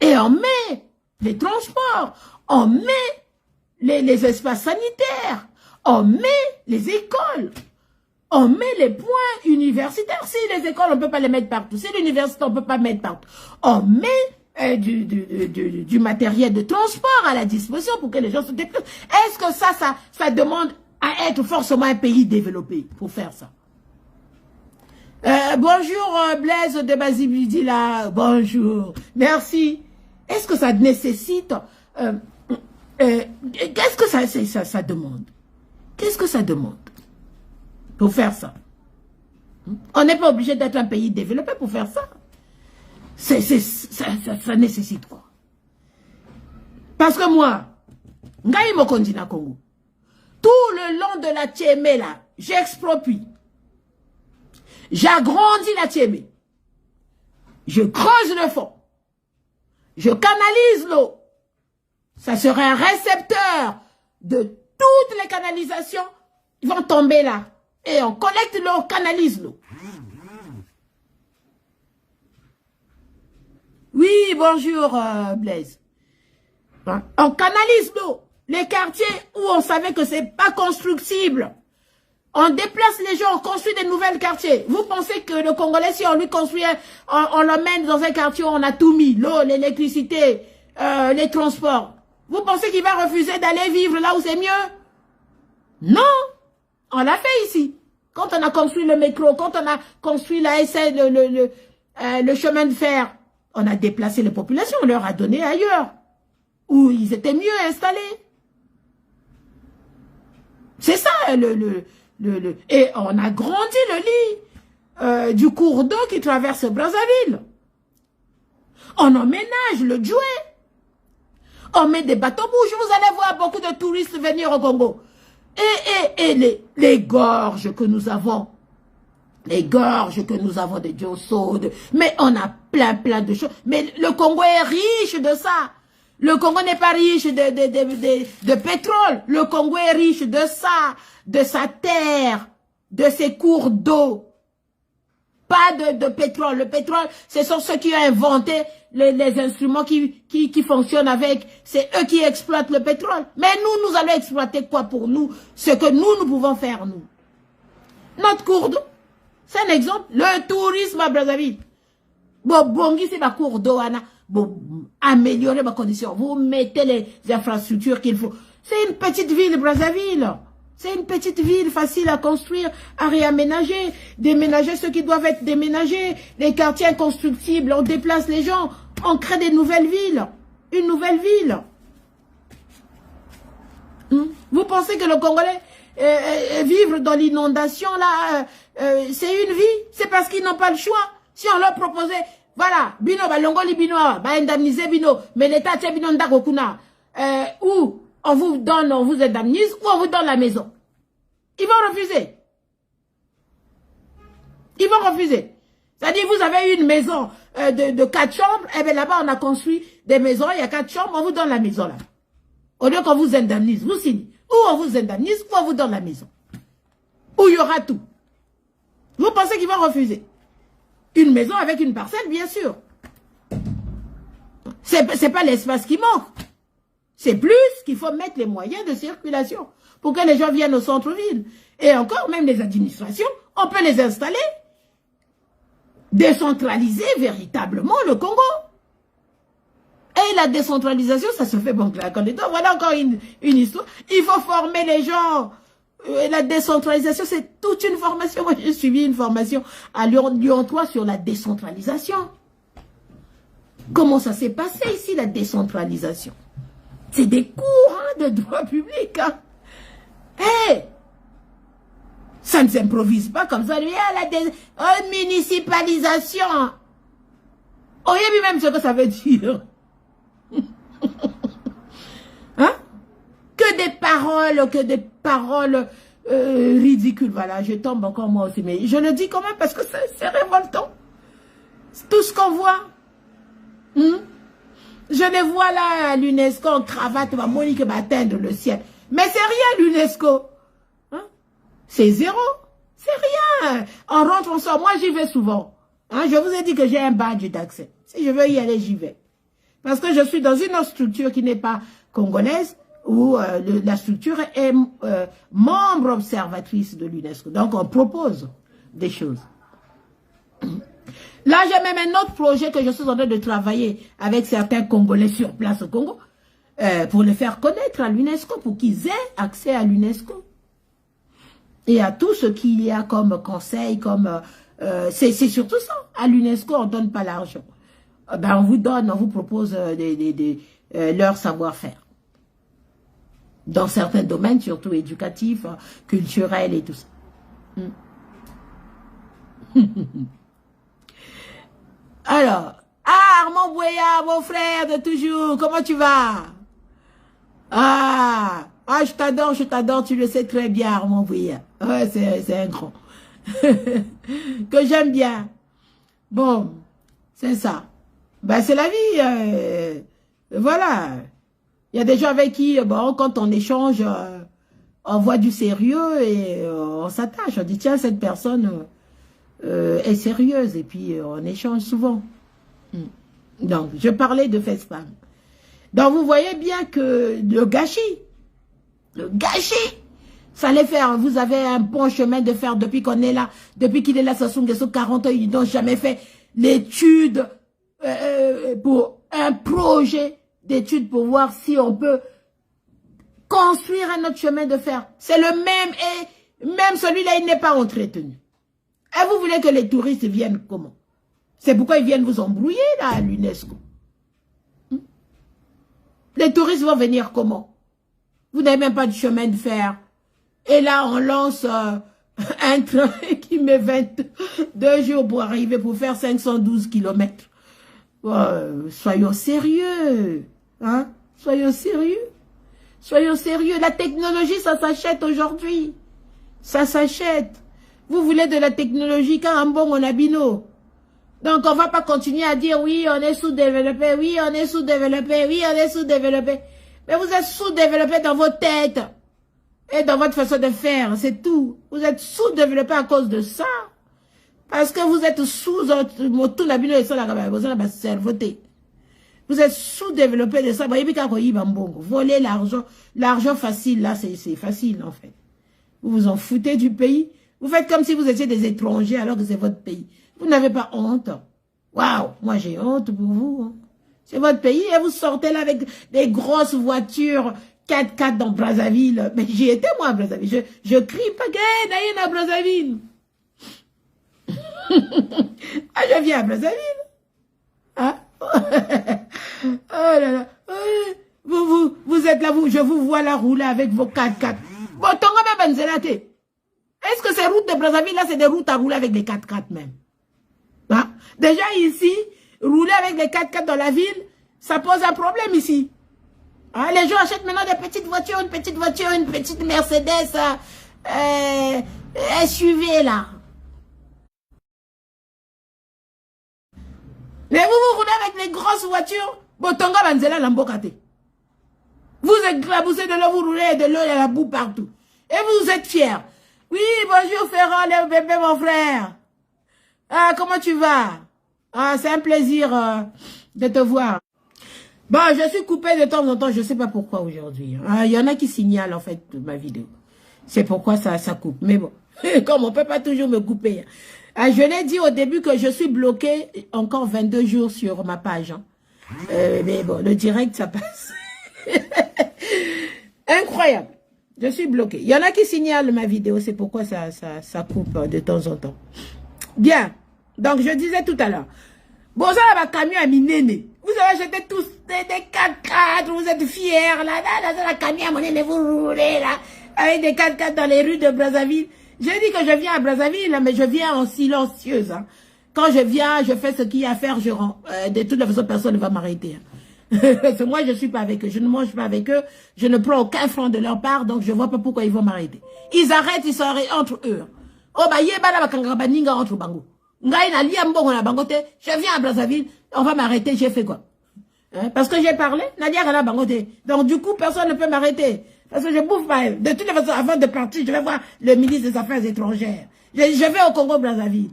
Et on met les transports, on met les espaces sanitaires, on met les écoles, on met les points universitaires. Si les écoles, on ne peut pas les mettre partout. Si l'université, on ne peut pas mettre partout. On met du matériel de transport à la disposition pour que les gens se déplacent. Est-ce que ça demande à être forcément un pays développé pour faire ça? Bonjour Blaise de Basibidila. Bonjour. Merci. Est-ce que ça nécessite... qu'est-ce que ça demande? Qu'est-ce que ça demande pour faire ça? On n'est pas obligé d'être un pays développé pour faire ça. Ça nécessite quoi? Parce que moi, Ngaï Mokondi na Congo, tout le long de la Tchémé là, j'exproprie. J'agrandis la Tchémé. Je creuse le fond. Je canalise l'eau. Ça serait un récepteur de toutes les canalisations Ils vont tomber là. Et on collecte l'eau, on canalise l'eau. Oui, bonjour Blaise. On canalise l'eau. Les quartiers où on savait que c'est pas constructible. On déplace les gens, on construit des nouvelles quartiers. Vous pensez que le Congolais, si on lui construit, on l'emmène dans un quartier où on a tout mis, l'eau, l'électricité, les transports. Vous pensez qu'il va refuser d'aller vivre là où c'est mieux? Non, on l'a fait ici. Quand on a construit le métro, quand on a construit la SN, le chemin de fer, on a déplacé les populations, on leur a donné ailleurs, où ils étaient mieux installés. C'est ça, et on a grandi le lit du cours d'eau qui traverse Brazzaville. On emménage le Djoué. On met des bateaux-bouches. Vous allez voir beaucoup de touristes venir au Congo. Et les gorges que nous avons. Les gorges que nous avons de Diosso. Mais on a plein de choses. Mais le Congo est riche de ça. Le Congo n'est pas riche de pétrole. Le Congo est riche de ça, de sa terre, de ses cours d'eau. Pas de pétrole. Le pétrole, ce sont ceux qui ont inventé les instruments qui fonctionnent avec. C'est eux qui exploitent le pétrole. Mais nous allons exploiter quoi pour nous? Ce que nous pouvons faire, nous. Notre cours d'eau. C'est un exemple. Le tourisme à Brazzaville. Bon, c'est ma cours d'eau, Anna. Bon, améliorer ma condition. Vous mettez les infrastructures qu'il faut. C'est une petite ville, Brazzaville. C'est une petite ville facile à construire, à réaménager, déménager ceux qui doivent être déménagés, les quartiers inconstructibles, on déplace les gens, on crée des nouvelles villes. Une nouvelle ville. Vous pensez que le Congolais vivre dans l'inondation, là, c'est une vie? C'est parce qu'ils n'ont pas le choix. Si on leur proposait... Voilà, bino balongoli bino ba indemniser bino, mais l'État tient bino ndakokuna. Ou on vous donne, on vous indemnise, ou on vous donne la maison. Ils vont refuser. Ils vont refuser. C'est-à-dire, vous avez une maison de 4 chambres, et bien là-bas, on a construit des maisons, il y a 4 chambres, on vous donne la maison là. Au lieu qu'on vous indemnise, vous signez. Ou on vous indemnise, ou on vous donne la maison. Où il y aura tout. Vous pensez qu'ils vont refuser? Une maison avec une parcelle, bien sûr. C'est pas l'espace qui manque. C'est plus qu'il faut mettre les moyens de circulation pour que les gens viennent au centre-ville. Et encore, même les administrations, on peut les installer. Décentraliser véritablement le Congo. Et la décentralisation, ça se fait bon claquant des doigts. Voilà encore une histoire. Il faut former les gens. La décentralisation, c'est toute une formation. Moi, j'ai suivi une formation à Lyon 3 sur la décentralisation. Comment ça s'est passé ici, la décentralisation? C'est des cours de droit public. Hey, ça ne s'improvise pas comme ça. La municipalisation. On y a vu même ce que ça veut dire. Hein? Que des paroles ridicules. Voilà, je tombe encore moi aussi. Mais je le dis quand même parce que c'est révoltant. C'est tout ce qu'on voit. Je les vois là à l'UNESCO en cravate, ma Monique va atteindre le ciel. Mais c'est rien l'UNESCO. Hein? C'est zéro. C'est rien. On rentre, on sort. Moi, j'y vais souvent. Hein? Je vous ai dit que j'ai un badge d'accès. Si je veux y aller, j'y vais. Parce que je suis dans une autre structure qui n'est pas congolaise, où la structure est membre observatrice de l'UNESCO. Donc, on propose des choses. Là, j'ai même un autre projet que je suis en train de travailler avec certains Congolais sur place au Congo pour les faire connaître à l'UNESCO, pour qu'ils aient accès à l'UNESCO. Et à tout ce qu'il y a comme conseil, comme... c'est surtout ça. À l'UNESCO, on ne donne pas l'argent. Ben, on vous donne, on vous propose leur savoir-faire. Dans certains domaines, surtout éducatifs, culturels et tout ça. Alors, Armand Bouya, mon frère de toujours, comment tu vas? Je t'adore, tu le sais très bien, Armand Bouya. Ouais, c'est un grand. Que j'aime bien. Bon, c'est ça. Ben, c'est la vie. Voilà. Il y a des gens avec qui, bon, quand on échange, on voit du sérieux et on s'attache. On dit, tiens, cette personne est sérieuse. Et puis, on échange souvent. Donc, je parlais de FaceTime. Donc, vous voyez bien que le gâchis, ça allait faire. Vous avez un bon chemin de faire depuis qu'on est là, depuis qu'il est là, Sassou Nguesso, 40 ans, ils n'ont jamais fait l'étude pour un projet d'étude pour voir si on peut construire un autre chemin de fer. C'est le même et même celui-là, il n'est pas entretenu. Et vous voulez que les touristes viennent comment? C'est pourquoi ils viennent vous embrouiller là à l'UNESCO. Les touristes vont venir comment? Vous n'avez même pas de chemin de fer. Et là, on lance un train qui met 22 jours pour arriver, pour faire 512 km. Soyons sérieux. Hein? Soyons sérieux. Soyons sérieux. La technologie, ça s'achète aujourd'hui. Ça s'achète. Vous voulez de la technologie quand un bon on a bino. Donc, on ne va pas continuer à dire, oui, on est sous-développé, oui, on est sous-développé, oui, on est sous-développé. Mais vous êtes sous-développé dans vos têtes et dans votre façon de faire, c'est tout. Vous êtes sous-développé à cause de ça. Parce que vous êtes tout la bino et ça, la cerveauté. Vous êtes sous-développé de ça. Voler l'argent. L'argent facile, là, c'est facile, en fait. Vous vous en foutez du pays. Vous faites comme si vous étiez des étrangers alors que c'est votre pays. Vous n'avez pas honte. Waouh, moi j'ai honte pour vous. Hein. C'est votre pays et vous sortez là avec des grosses voitures 4x4 dans Brazzaville. Mais j'y étais moi à Brazzaville. Je crie pas que d'ailleurs à Brazzaville. Ah, je viens à Brazzaville. Hein? Oh là là. Vous êtes là, je vous vois là rouler avec vos 4x4. Bon, ton même Benzelaté. Est-ce que ces routes de Brazzaville là, c'est des routes à rouler avec des 4x4 même? Hein? Déjà ici, rouler avec les 4x4 dans la ville, ça pose un problème ici. Hein? Les gens achètent maintenant des petites voitures, une petite Mercedes SUV là. Mais vous roulez avec les grosses voitures, Botonga Banzela Lambokate. Vous éclaboussez de l'eau, vous roulez de l'eau et la boue partout. Et vous êtes fiers. Oui, bonjour Ferrand, le bébé, mon frère. Ah, comment tu vas? Ah, c'est un plaisir de te voir. Bon, je suis coupée de temps en temps, je ne sais pas pourquoi aujourd'hui. Il y en a qui signalent en fait ma vidéo. C'est pourquoi ça coupe. Mais bon, comme on ne peut pas toujours me couper. Je l'ai dit au début que je suis bloquée encore 22 jours sur ma page. Hein. Mais bon, le direct, ça passe. Incroyable. Je suis bloquée. Il y en a qui signalent ma vidéo, c'est pourquoi ça coupe de temps en temps. Bien. Donc, je disais tout à l'heure. Bon, ça va camion à Minéné. Vous avez acheté tous des 4x4, vous êtes fiers, là, la camion à Minéné, vous roulez, là, avec des 4x4 dans les rues de Brazzaville. Je dis que je viens à Brazzaville, mais je viens en silencieuse. Hein. Quand je viens, je fais ce qu'il y a à faire, je rentre. De toute façon, personne ne va m'arrêter. Hein. Parce que moi, je ne suis pas avec eux, je ne mange pas avec eux, je ne prends aucun franc de leur part, donc je ne vois pas pourquoi ils vont m'arrêter. Ils arrêtent, ils s'arrêtent entre eux. Oh, bah, yébala bakangabaninga entre bango. Je viens à Brazzaville, on va m'arrêter, j'ai fait quoi? Hein? Parce que j'ai parlé, Nadia Gana Bangote. Donc du coup, personne ne peut m'arrêter. Parce que je bouffe pas elle. De toutes les façons, avant de partir, je vais voir le ministre des Affaires étrangères. Je vais au Congo Brazzaville.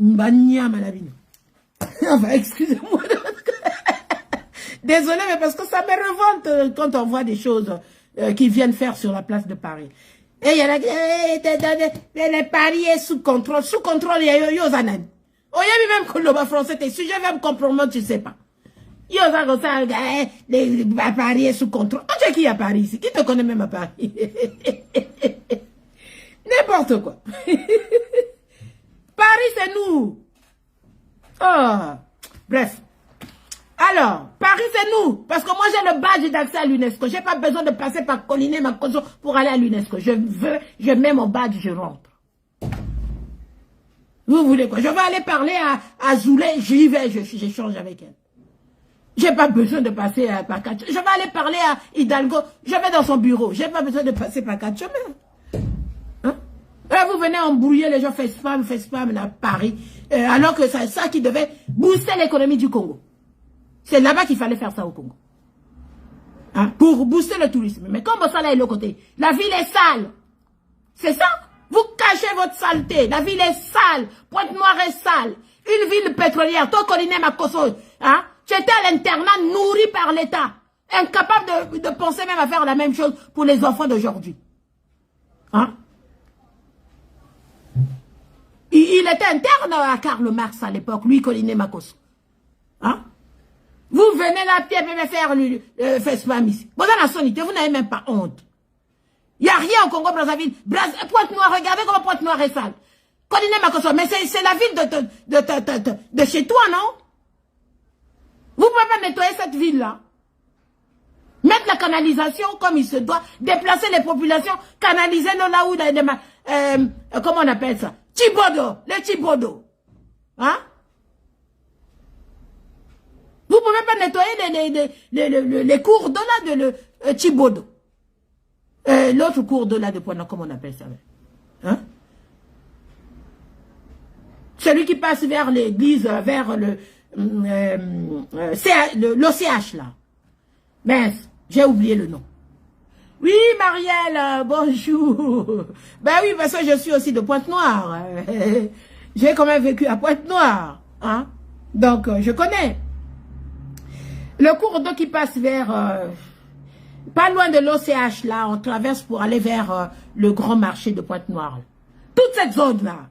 Mbania Malabine. Enfin, excusez-moi. Désolé, mais parce que ça me révolte quand on voit des choses qu'ils viennent faire sur la place de Paris. Et il y a les paris est sous contrôle. Sous contrôle, il y a Yozanen. Oh, il y a même que le français, si je vais me comprendre, tu sais pas. Yozanen, les paris est sous contrôle. Oh, tu sais qui est à Paris ici? Qui te connaît même à Paris? N'importe quoi. Paris, c'est nous. Oh, bref. Alors, Paris, c'est nous. Parce que moi, j'ai le badge d'accès à l'UNESCO. Je n'ai pas besoin de passer par Collinet, ma caution pour aller à l'UNESCO. Je mets mon badge, je rentre. Vous voulez quoi? Je vais aller parler à Zoulé, j'y vais, j'échange avec elle. Je n'ai pas besoin de passer par quatre chemins. Je vais aller parler à Hidalgo, je vais dans son bureau. Je n'ai pas besoin de passer par quatre chemins. Hein? Là, vous venez embrouiller les gens, fait spam à Paris. Alors que c'est ça qui devait booster l'économie du Congo. C'est là-bas qu'il fallait faire ça au Congo. Hein, pour booster le tourisme. Mais comme Bossala est le côté, la ville est sale. C'est ça? Vous cachez votre saleté. La ville est sale. Pointe-Noire est sale. Une ville pétrolière. Toi, Coliné Makoso, hein? Tu étais à l'internat nourri par l'État. Incapable de penser même à faire la même chose pour les enfants d'aujourd'hui. Hein? Il était interne à Karl Marx à l'époque, lui, Coliné Makoso. Hein? Vous venez là, faire le FESPAM ici. Vous n'avez même pas honte. Il n'y a rien au Congo-Brazzaville. Pointe-Noire, regardez comment Pointe-Noire est sale. Coliné Makoso, mais c'est la ville de chez toi, non? Vous ne pouvez pas nettoyer cette ville-là. Mettre la canalisation comme il se doit. Déplacer les populations. Canaliser nos là où... comment on appelle ça? Thibodeau. Le Thibodeau. Hein? Vous ne pouvez pas nettoyer les cours d'eau là de Thibodeau. L'autre cours d'eau là de Pointe, comment on appelle ça? Hein? Celui qui passe vers l'église, vers l'OCH là. Mince, j'ai oublié le nom. Oui, Marielle, bonjour. Ben oui, parce que je suis aussi de Pointe-Noire. J'ai quand même vécu à Pointe-Noire. Hein? Donc, je connais. Le cours d'eau qui passe vers... pas loin de l'OCH, là, on traverse pour aller vers le grand marché de Pointe-Noire. Toute cette zone-là,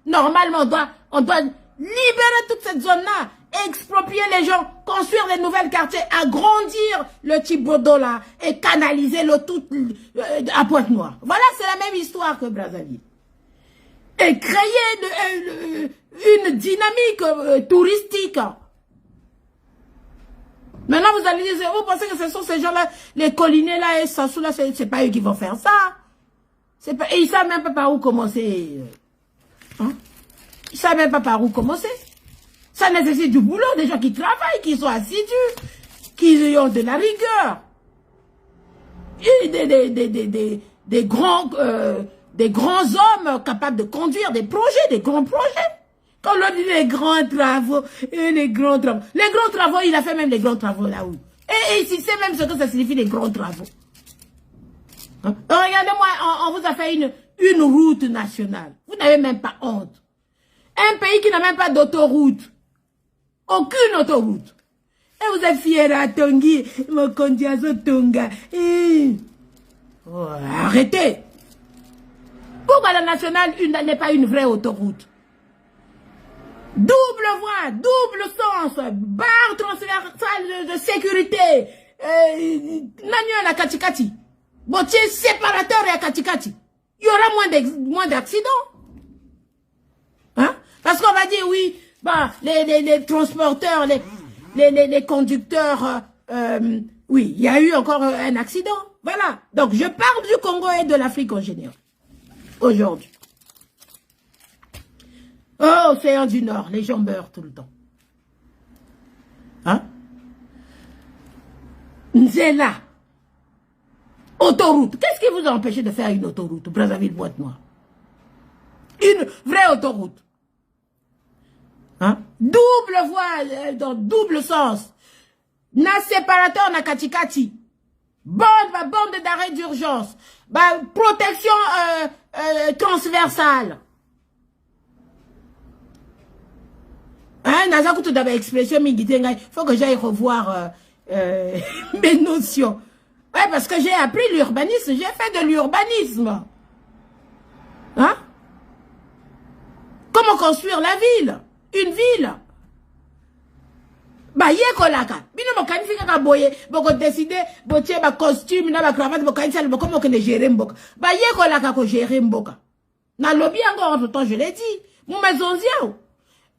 normalement, on doit libérer toute cette zone-là, exproprier les gens, construire des nouvelles quartiers, agrandir le Thibodeau là et canaliser l'eau toute à Pointe-Noire. Voilà, c'est la même histoire que Brazzaville. Et créer une dynamique touristique. Maintenant, vous allez dire, vous pensez que ce sont ces gens-là, les collinés là et Sassou là, c'est pas eux qui vont faire ça. Et ils savent même pas par où commencer. Hein? Ils savent même pas par où commencer. Ça nécessite du boulot, des gens qui travaillent, qui sont assidus, qui ont de la rigueur. Et des grands hommes capables de conduire des projets, des grands projets. Quand on dit les grands travaux, les grands travaux, il a fait même les grands travaux là-haut. Et il sait même ce que ça signifie les grands travaux. Hein? Regardez-moi, on vous a fait une route nationale. Vous n'avez même pas honte. Un pays qui n'a même pas d'autoroute. Aucune autoroute. Et vous êtes fiers à Tongi, Mokondiazo Tonga. Oh, arrêtez. Pourquoi la nationale n'est pas une vraie autoroute? Double voie, double sens, barre transversale de sécurité, manuel à Katikati, botier séparateur à Katikati. Il y aura moins d'accidents. Hein? Parce qu'on va dire, oui, bah, les transporteurs, les conducteurs, oui, il y a eu encore un accident. Voilà. Donc, je parle du Congo et de l'Afrique en général. Aujourd'hui. Oh, océan du Nord, les gens meurent tout le temps. Hein? Nzela. Autoroute. Qu'est-ce qui vous a empêché de faire une autoroute, Brazzaville-Pointe-Noire? Une vraie autoroute. Hein? Double voie, dans double sens. Na séparateur, na katikati. Bande d'arrêt d'urgence. Protection transversale. Hein, Nazakutu d'abord expression il faut que j'aille revoir mes notions. Ouais, parce que j'ai appris l'urbanisme, j'ai fait de l'urbanisme. Hein? Comment construire la ville? Une ville? Bah, yekolaka. Bino mokanifi kaka boye, boko décider, botier ba costume, na ba cravate, boko kanisa, boko moke ne gérer mboka. Bah, yekolaka ko gérer mboka. Na lobby encore entre temps, je l'ai dit. Mon maison ziao.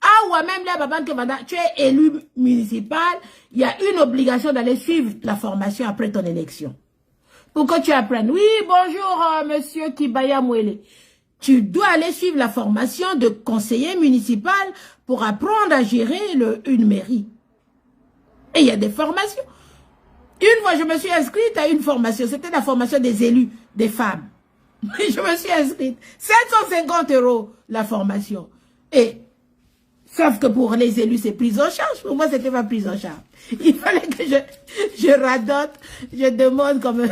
Ah, ou même là, Baban Kevanda, tu es élu municipal, il y a une obligation d'aller suivre la formation après ton élection. Pour que tu apprennes. Oui, bonjour, monsieur Kibaya Mouele. Tu dois aller suivre la formation de conseiller municipal pour apprendre à gérer une mairie. Et il y a des formations. Une fois, je me suis inscrite à une formation. C'était la formation des élus, des femmes. Je me suis inscrite. 750 € la formation. Et Sauf que pour les élus, c'est prise en charge. Pour moi, c'était pas prise en charge. Il fallait que je radote, je demande comme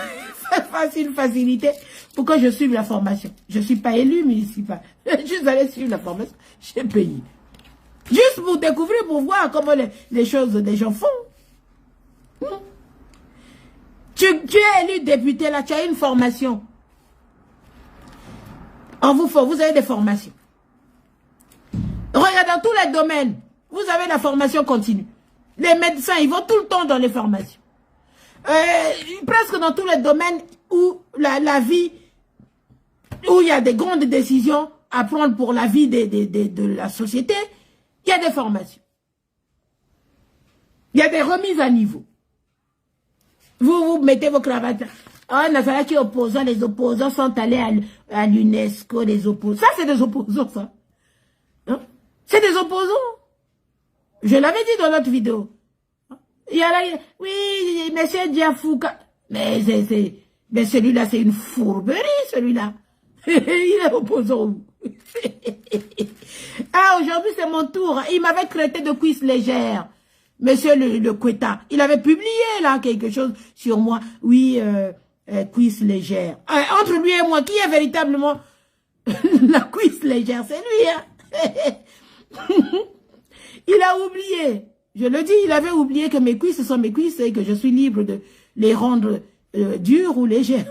facile facilité pour que je suive la formation. Je ne suis pas élu municipal. Juste aller suivre la formation, j'ai payé. Juste pour découvrir, pour voir comment les choses des gens font. Tu es élu député, là, tu as une formation. Vous avez des formations. Regarde, dans tous les domaines, vous avez la formation continue. Les médecins, ils vont tout le temps dans les formations. Presque dans tous les domaines où la vie, où il y a des grandes décisions à prendre pour la vie de la société, il y a des formations. Il y a des remises à niveau. Vous mettez vos cravates. Ah, Nazara qui est opposant, les opposants sont allés à l'UNESCO, les opposants. Ça, c'est des opposants, ça. Hein? C'est des opposants. Je l'avais dit dans notre vidéo. Il y a là, oui, monsieur Diafouka. Mais celui-là, c'est une fourberie, celui-là. Il est opposant. Ah, aujourd'hui, c'est mon tour. Il m'avait traité de cuisse légère. Monsieur le Quetta, il avait publié là quelque chose sur moi. Oui, cuisse légère. Entre lui et moi, qui est véritablement la cuisse légère? C'est lui, hein. Il a oublié. Je le dis, il avait oublié que mes cuisses sont mes cuisses et que je suis libre de les rendre dures ou légères.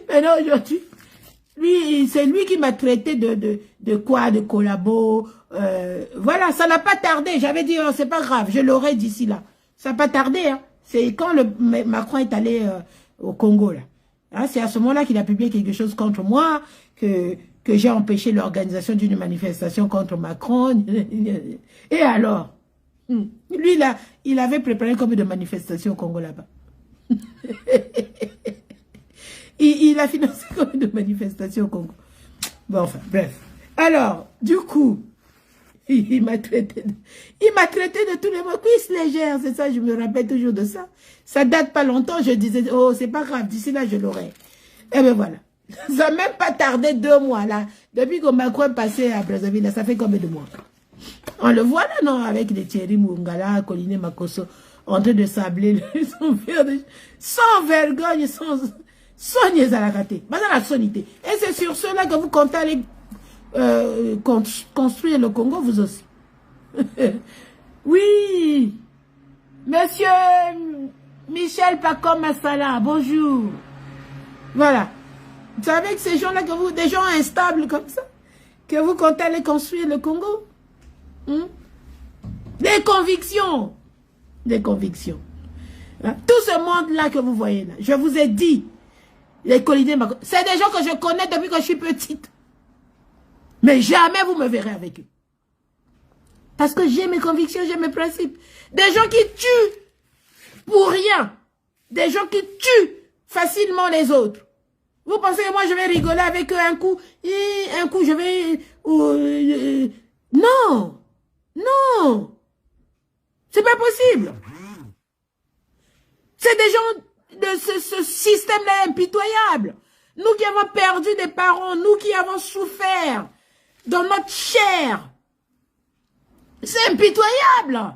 Mais non, aujourd'hui, c'est lui qui m'a traité de quoi, de collabo. Voilà, ça n'a pas tardé. J'avais dit, oh, c'est pas grave, je l'aurai d'ici là. Ça n'a pas tardé. Hein. C'est quand Macron est allé au Congo, là. Hein, c'est à ce moment-là qu'il a publié quelque chose contre moi, que j'ai empêché l'organisation d'une manifestation contre Macron. Et alors, lui, là, il avait préparé comme de manifestation au Congo, là-bas. il a financé comme de manifestation au Congo. Bon, enfin, bref. Alors, du coup, il m'a traité de tous les mots. Cuisse légère, c'est ça, je me rappelle toujours de ça. Ça date pas longtemps, je disais, oh, c'est pas grave, d'ici là, je l'aurai. Et ben voilà. Ça n'a même pas tardé 2 mois, là. Depuis que Macron est passé à Brazzaville, là, ça fait combien de mois? On le voit là, non, avec les Thierry Mungala, Colline Makosso, en train de sabler sans vergogne, sans niaisalakate, pas dans la sonité. Et c'est sur cela que vous comptez aller construire le Congo, vous aussi. Oui, monsieur Michel Pacom Massala, bonjour. Voilà. Vous savez que ces gens-là, des gens instables comme ça, que vous comptez aller construire le Congo? Des convictions. Des convictions. Hein? Tout ce monde-là que vous voyez là, je vous ai dit, les collinés, c'est des gens que je connais depuis que je suis petite. Mais jamais vous me verrez avec eux. Parce que j'ai mes convictions, j'ai mes principes. Des gens qui tuent pour rien. Des gens qui tuent facilement les autres. Vous pensez que moi je vais rigoler avec eux un coup je vais... non. Non. C'est pas possible. C'est des gens de ce système-là impitoyable. Nous qui avons perdu des parents, nous qui avons souffert dans notre chair. C'est impitoyable.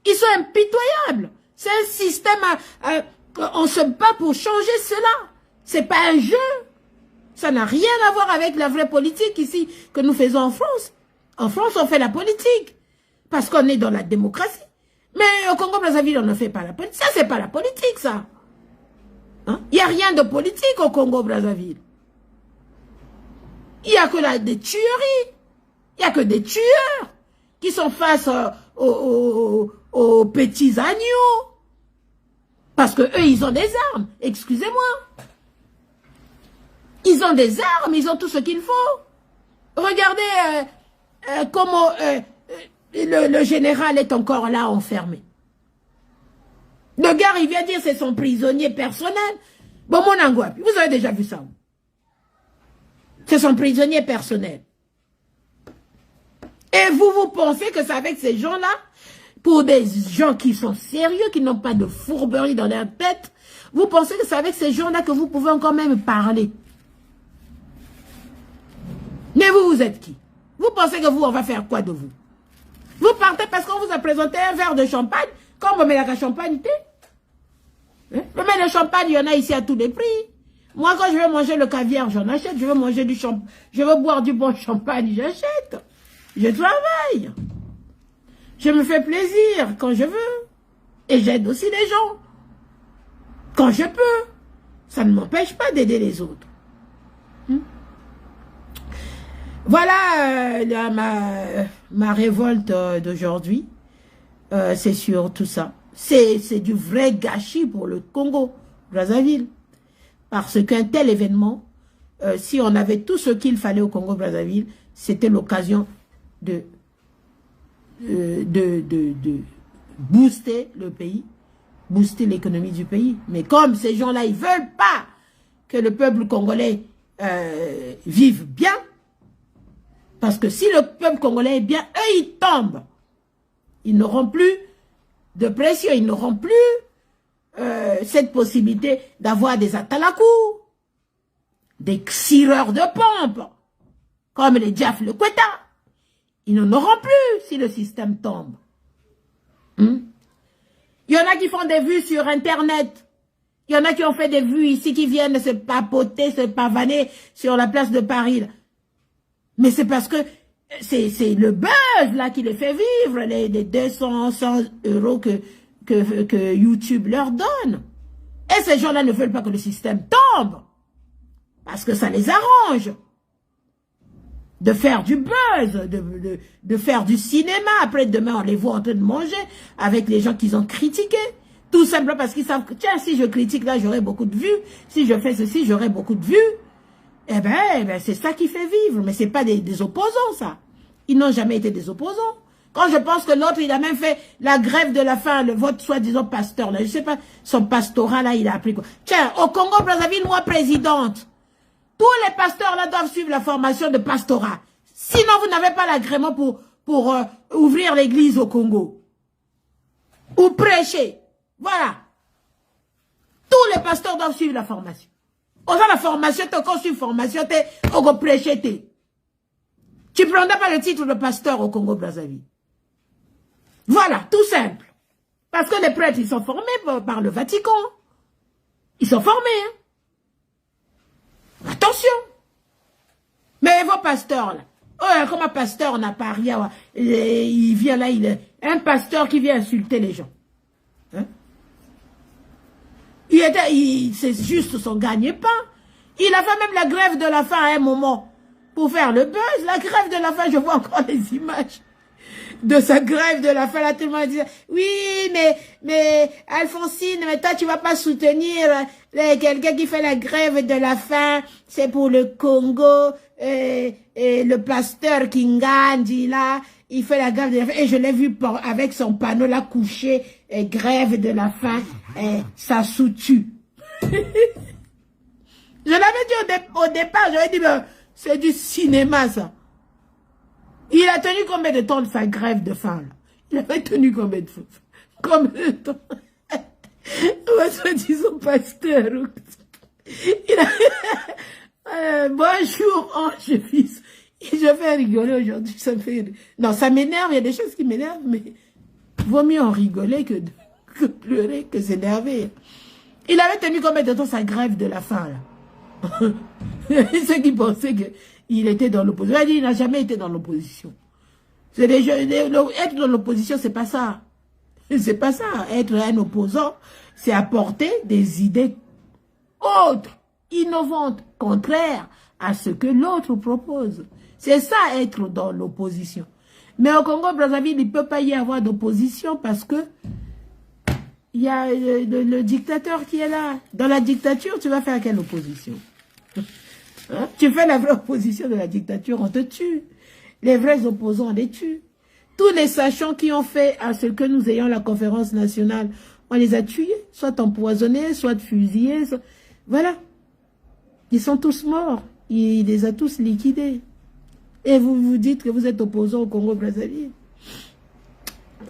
Ils sont impitoyables. C'est un système, on se bat pour changer cela. C'est pas un jeu. Ça n'a rien à voir avec la vraie politique ici que nous faisons en France. En France, on fait la politique. Parce qu'on est dans la démocratie. Mais au Congo-Brazzaville, on ne fait pas la politique. Ça, c'est pas la politique, ça. Hein? Il n'y a rien de politique au Congo-Brazzaville. Il n'y a que des tueries. Il n'y a que des tueurs qui sont face aux petits agneaux. Parce que eux, ils ont des armes. Excusez-moi. Ils ont des armes, ils ont tout ce qu'il faut. Regardez comment le général est encore là enfermé. Le gars, il vient dire c'est son prisonnier personnel. Bon, mon Angouapi, vous avez déjà vu ça. C'est son prisonnier personnel. Et vous pensez que c'est avec ces gens-là, pour des gens qui sont sérieux, qui n'ont pas de fourberie dans leur tête, vous pensez que c'est avec ces gens-là que vous pouvez encore même parler. Mais vous êtes qui? Vous pensez que vous, on va faire quoi de vous? Vous partez parce qu'on vous a présenté un verre de champagne, comme on met la champagne, hein? Mais le champagne, il y en a ici à tous les prix. Moi, quand je veux manger le caviar, j'en achète. Je veux manger du champagne. Je veux boire du bon champagne, j'achète. Je travaille. Je me fais plaisir quand je veux. Et j'aide aussi les gens. Quand je peux. Ça ne m'empêche pas d'aider les autres. Voilà ma révolte d'aujourd'hui. C'est sur tout ça. C'est du vrai gâchis pour le Congo, Brazzaville. Parce qu'un tel événement, si on avait tout ce qu'il fallait au Congo, Brazzaville, c'était l'occasion de booster le pays, booster l'économie du pays. Mais comme ces gens-là, ils ne veulent pas que le peuple congolais vive bien, parce que si le peuple congolais est bien, eux, ils tombent. Ils n'auront plus de pression, ils n'auront plus cette possibilité d'avoir des atalakou, des cireurs de pompe, comme les Diaf le Kweta. Ils n'en auront plus si le système tombe. Il y en a qui font des vues sur Internet. Il y en a qui ont fait des vues ici, qui viennent se papoter, se pavaner sur la place de Paris. Là. Mais c'est parce que c'est le buzz là qui les fait vivre, les 200, 100 euros que YouTube leur donne. Et ces gens-là ne veulent pas que le système tombe. Parce que ça les arrange. De faire du buzz, de faire du cinéma. Après, demain, on les voit en train de manger avec les gens qu'ils ont critiqués. Tout simplement parce qu'ils savent que, tiens, si je critique là, j'aurai beaucoup de vues. Si je fais ceci, j'aurai beaucoup de vues. Eh ben c'est ça qui fait vivre. Mais c'est pas des opposants, ça. Ils n'ont jamais été des opposants. Quand je pense que l'autre, il a même fait la grève de la faim, votre soi-disant pasteur, là, je sais pas, son pastorat, là, il a appris quoi. Tiens, au Congo, Brazzaville, moi, présidente, tous les pasteurs, là, doivent suivre la formation de pastorat. Sinon, vous n'avez pas l'agrément pour ouvrir l'église au Congo. Ou prêcher. Voilà. Tous les pasteurs doivent suivre la formation. On a la formation, tu as suivre la formation, tu as prêché. Tu ne prendras pas le titre de pasteur au Congo-Brazzaville. Voilà, tout simple. Parce que les prêtres, ils sont formés par le Vatican. Ils sont formés. Hein? Attention. Mais vos pasteurs, là. Oh, comme un pasteur, on n'a pas rien. Il vient là, un pasteur qui vient insulter les gens. Hein? C'est juste son gagne-pain. Il a fait même la grève de la faim à un moment. Pour faire le buzz, la grève de la faim, je vois encore les images de sa grève de la faim. Là, tout le monde disait, oui, mais Alphonsine, mais toi, tu vas pas soutenir quelqu'un qui fait la grève de la faim. C'est pour le Congo. Et le pasteur Kingandi, là, il fait la grève de la faim. Et je l'ai vu avec son panneau là couché, grève de la faim, ça sous-tue. Je l'avais dit au départ, j'avais dit, c'est du cinéma, ça. Il a tenu combien de temps sa grève de faim, là? Il avait tenu combien de temps? Combien de temps? Disons pasteur. Bonjour, ange fils. Je vais rigoler aujourd'hui, ça me fait... Non, ça m'énerve, il y a des choses qui m'énervent, mais vaut mieux en rigoler que pleurer, que s'énerver. Il avait tenu combien de temps sa grève de la faim, là? Ceux qui pensaient qu'il était dans l'opposition. Il n'a jamais été dans l'opposition. Être dans l'opposition, c'est pas ça. C'est pas ça. Être un opposant, c'est apporter des idées autres, innovantes, contraires à ce que l'autre propose. C'est ça, être dans l'opposition. Mais au Congo-Brazzaville, il ne peut pas y avoir d'opposition parce que il y a le dictateur qui est là. Dans la dictature, tu vas faire quelle opposition? Hein? Tu fais la vraie opposition de la dictature, on te tue. Les vrais opposants, on les tue. Tous les sachants qui ont fait à ce que nous ayons la conférence nationale, on les a tués, soit empoisonnés, soit fusillés. Voilà. Ils sont tous morts. Il les a tous liquidés. Et vous vous dites que vous êtes opposants au Congo-Brazzaville.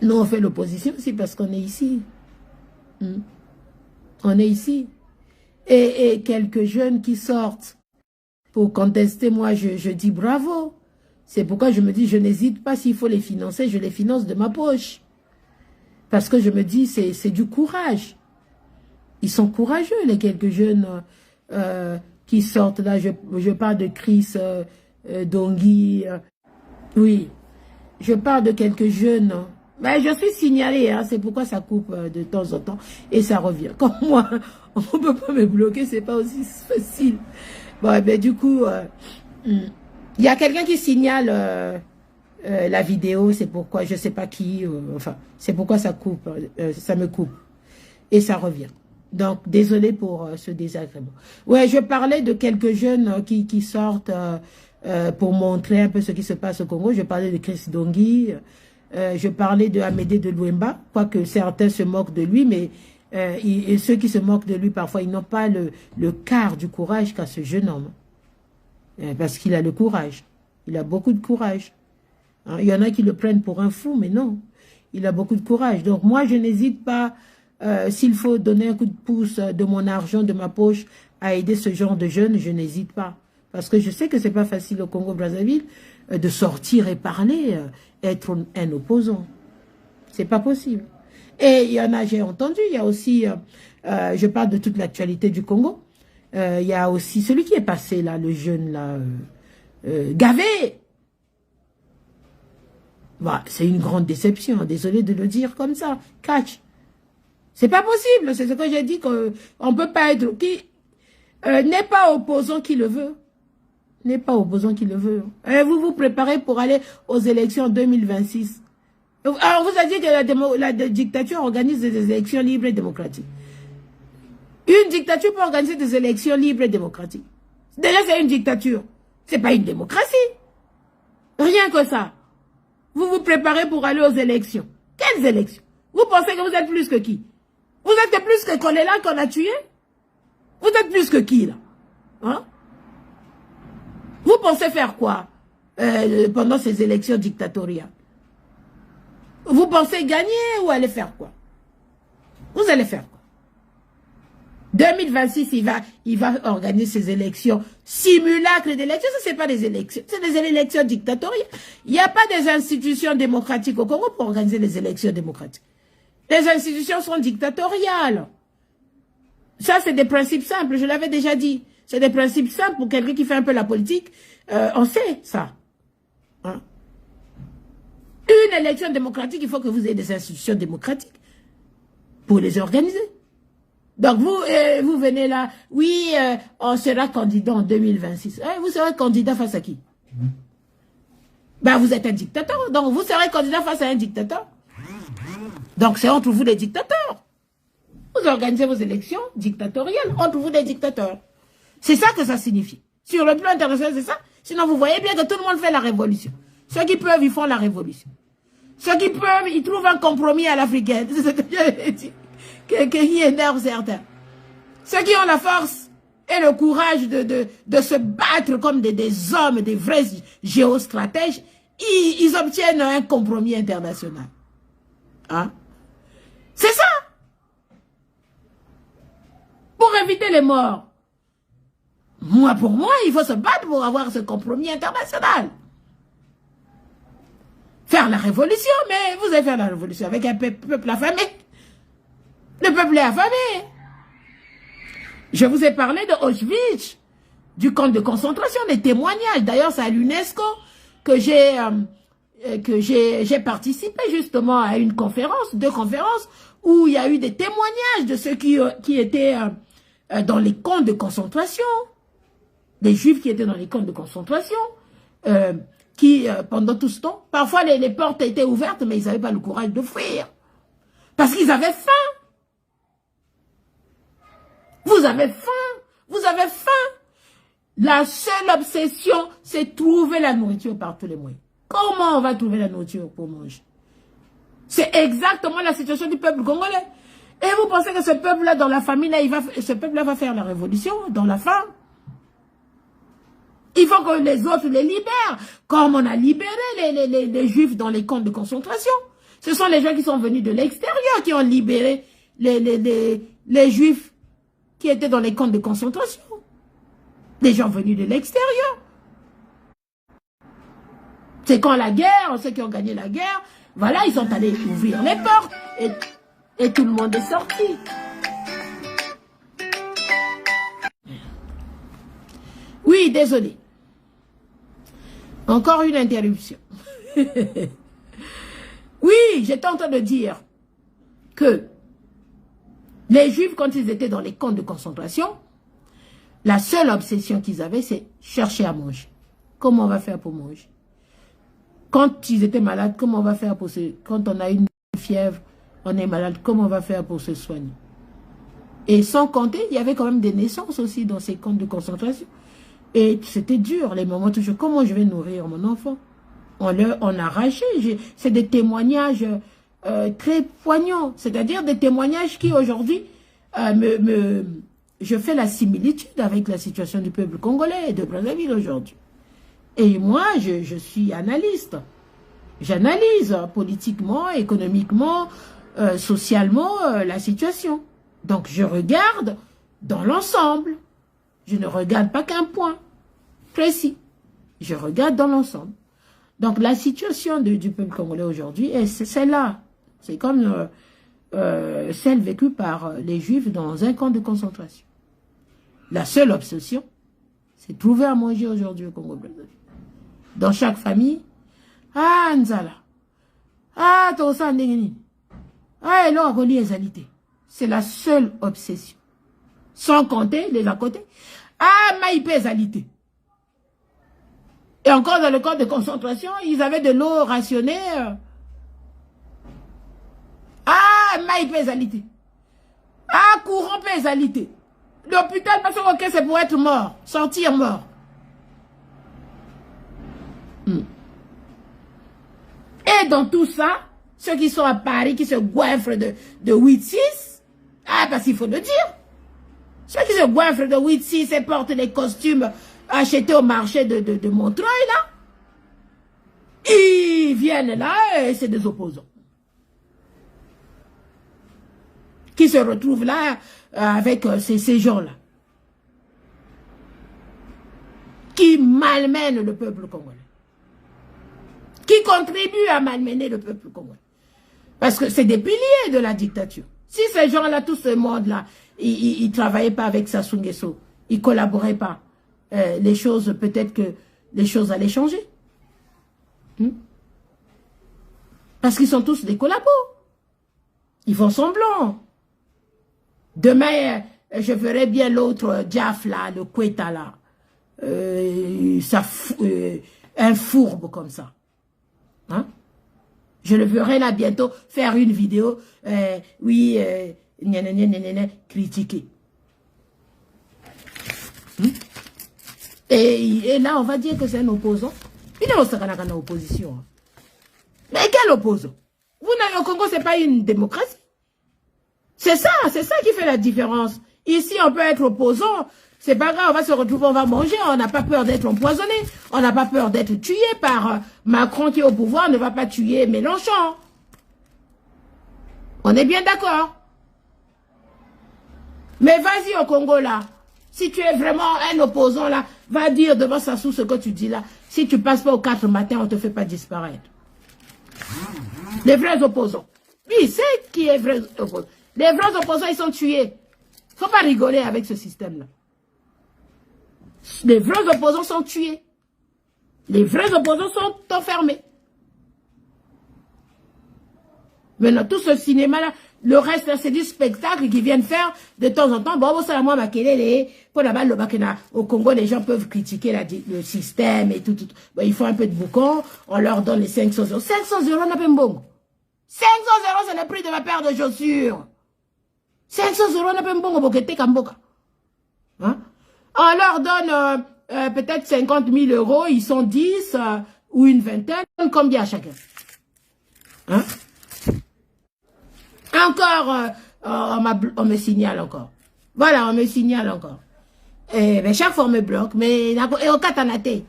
Nous, on fait l'opposition aussi parce qu'on est ici. On est ici. Et quelques jeunes qui sortent pour contester, moi, je dis bravo. C'est pourquoi je me dis, je n'hésite pas, s'il faut les financer, je les finance de ma poche. Parce que je me dis, c'est du courage. Ils sont courageux, les quelques jeunes qui sortent là. Je parle de Chris Dongui. Oui, je parle de quelques jeunes. Mais je suis signalée, hein, c'est pourquoi ça coupe de temps en temps et ça revient. Comme moi, on ne peut pas me bloquer, c'est pas aussi facile. Bon, ben du coup, il y a quelqu'un qui signale la vidéo, c'est pourquoi, je sais pas qui, enfin, c'est pourquoi ça coupe, ça me coupe et ça revient. Donc, désolé pour ce désagrément. Ouais, je parlais de quelques jeunes qui sortent pour montrer un peu ce qui se passe au Congo. Je parlais de Chris Dongui, je parlais de Amédée de Louemba, quoique certains se moquent de lui, mais et ceux qui se moquent de lui, parfois, ils n'ont pas le quart du courage qu'a ce jeune homme. Parce qu'il a le courage. Il a beaucoup de courage. Hein, il y en a qui le prennent pour un fou, mais non. Il a beaucoup de courage. Donc, moi, je n'hésite pas, s'il faut donner un coup de pouce de mon argent, de ma poche, à aider ce genre de jeunes, je n'hésite pas. Parce que je sais que c'est pas facile au Congo-Brazzaville de sortir et parler, être un opposant. C'est pas possible. Et il y en a, j'ai entendu, il y a aussi, je parle de toute l'actualité du Congo, il y a aussi celui qui est passé là, le jeune là, Gavé. Bah, c'est une grande déception, désolé de le dire comme ça, catch. C'est pas possible, c'est ce que j'ai dit, qu'on peut pas être, qui n'est pas opposant qui le veut. N'est pas opposant qui le veut. Et vous vous préparez pour aller aux élections 2026. Alors, vous avez dit que la dictature organise des élections libres et démocratiques. Une dictature peut organiser des élections libres et démocratiques. Déjà, c'est une dictature. C'est pas une démocratie. Rien que ça. Vous vous préparez pour aller aux élections. Quelles élections? Vous pensez que vous êtes plus que qui? Vous êtes plus que Kolela qu'on a tué? Vous êtes plus que qui, là? Hein? Vous pensez faire quoi pendant ces élections dictatoriales? Vous pensez gagner ou aller faire quoi? Vous allez faire quoi? 2026, il va organiser ces élections, simulacres d'élections. Ce n'est pas des élections, c'est des élections dictatoriales. Il n'y a pas des institutions démocratiques au Congo pour organiser les élections démocratiques. Les institutions sont dictatoriales. Ça, c'est des principes simples, je l'avais déjà dit. C'est des principes simples pour quelqu'un qui fait un peu la politique. On sait ça. Hein? Une élection démocratique, il faut que vous ayez des institutions démocratiques pour les organiser. Donc vous venez là, oui, on sera candidat en 2026. Vous serez candidat face à qui? Ben, vous êtes un dictateur, donc vous serez candidat face à un dictateur. Donc c'est entre vous les dictateurs. Vous organisez vos élections dictatoriales entre vous les dictateurs. C'est ça que ça signifie. Sur le plan international, c'est ça. Sinon, vous voyez bien que tout le monde fait la révolution. Ceux qui peuvent, ils font la révolution. Ceux qui peuvent, ils trouvent un compromis à l'africaine. C'est ce que j'avais dit. Qui énerve certains. Ceux qui ont la force et le courage de se battre comme des hommes, des vrais géostratèges, ils obtiennent un compromis international. Hein? C'est ça. Pour éviter les morts. Pour moi, il faut se battre pour avoir ce compromis international. Faire la révolution, mais vous allez faire la révolution avec un peuple affamé. Le peuple est affamé. Je vous ai parlé de Auschwitz, du camp de concentration, des témoignages. D'ailleurs, c'est à l'UNESCO que j'ai participé justement à une conférence, 2 conférences, où il y a eu des témoignages de ceux qui étaient dans les camps de concentration, des Juifs qui étaient dans les camps de concentration, qui, pendant tout ce temps, parfois les portes étaient ouvertes, mais ils n'avaient pas le courage de fuir. Parce qu'ils avaient faim. Vous avez faim. Vous avez faim. La seule obsession, c'est trouver la nourriture par tous les moyens. Comment on va trouver la nourriture pour manger? C'est exactement la situation du peuple congolais. Et vous pensez que ce peuple-là, dans la famine, ce peuple-là va faire la révolution dans la faim? Il faut que les autres les libèrent, comme on a libéré les Juifs dans les camps de concentration. Ce sont les gens qui sont venus de l'extérieur qui ont libéré les Juifs qui étaient dans les camps de concentration. Des gens venus de l'extérieur. C'est quand la guerre, ceux qui ont gagné la guerre, voilà, ils sont allés ouvrir les portes et tout le monde est sorti. Oui, désolé. Encore une interruption. Oui, j'étais en train de dire que les Juifs, quand ils étaient dans les camps de concentration, la seule obsession qu'ils avaient, c'est chercher à manger. Comment on va faire pour manger? Quand ils étaient malades, comment on va faire pour se... Quand on a une fièvre, on est malade, comment on va faire pour se soigner? Et sans compter, il y avait quand même des naissances aussi dans ces camps de concentration. Et c'était dur, les moments toujours. Comment je vais nourrir mon enfant? On arrachait. C'est des témoignages très poignants. C'est-à-dire des témoignages qui aujourd'hui je fais la similitude avec la situation du peuple congolais et de Brazzaville aujourd'hui. Et moi, je suis analyste. J'analyse politiquement, économiquement, socialement la situation. Donc, je regarde dans l'ensemble. Je ne regarde pas qu'un point précis. Je regarde dans l'ensemble. Donc, la situation du peuple congolais aujourd'hui, c'est celle-là. C'est comme celle vécue par les Juifs dans un camp de concentration. La seule obsession, c'est trouver à manger aujourd'hui au Congo-Brazzaville. Dans chaque famille, ah, Nzala, ah, Tosa Ndengeni, ah, et là, c'est la seule obsession. Sans compter les à côté, ah, Maïpé Zalité. Et encore dans le camp de concentration, ils avaient de l'eau rationnée. Ah, Maïpé Zalité. Ah, courant Pézalité. L'hôpital, parce que c'est pour être mort, sortir mort. Et dans tout ça, ceux qui sont à Paris, qui se goinfrent de 8-6, ah, parce qu'il faut le dire, ceux qui se goinfrent de 8-6 et portent les costumes achetés au marché de Montreuil, là, ils viennent là et c'est des opposants. Qui se retrouvent là avec ces gens-là. Qui malmènent le peuple congolais. Qui contribuent à malmener le peuple congolais. Parce que c'est des piliers de la dictature. Si ces gens-là, tout ce monde-là, ils ne travaillaient pas avec Sassou Nguesso, ils ne collaboraient pas, les choses, peut-être que les choses allaient changer. Parce qu'ils sont tous des collabos. Ils font semblant. Demain, je ferai bien l'autre Diaf là, le Kweta là. Un fourbe comme ça. Hein? Je le verrai là bientôt faire une vidéo. Oui, critiquer. Et là, on va dire que c'est un opposant. Il est au opposition. Hein. Mais quel opposant? Vous n'avez au Congo, c'est pas une démocratie. C'est ça qui fait la différence. Ici, on peut être opposant. C'est pas grave, on va se retrouver, on va manger. On n'a pas peur d'être empoisonné. On n'a pas peur d'être tué par Macron qui est au pouvoir. Ne va pas tuer Mélenchon. On est bien d'accord. Mais vas-y au Congo là. Si tu es vraiment un opposant là, va dire devant Sassou ce que tu dis là. Si tu passes pas au 4 matin, on ne te fait pas disparaître. Les vrais opposants. Oui, c'est qui est vrai opposant. Les vrais opposants, ils sont tués. Faut pas rigoler avec ce système-là. Les vrais opposants sont tués. Les vrais opposants sont enfermés. Maintenant, tout ce cinéma-là, le reste, c'est du spectacle qu'ils viennent faire de temps en temps. Bon, ça, moi, au Congo, les gens peuvent critiquer le système et tout. Bon, ils font un peu de boucan. On leur donne les 500 euros. 500 euros, on n'a pas un bon. 500 euros, c'est le prix de ma paire de chaussures. 500 euros, on n'a pas un bon boqueté kamboka. Hein? On leur donne peut-être 50 000 euros. Ils sont 10 ou une vingtaine. Combien à chacun? Hein? Encore, on me signale encore. Voilà, on me signale encore. Mais chaque fois, on me bloque. Mais, et au Katanaté.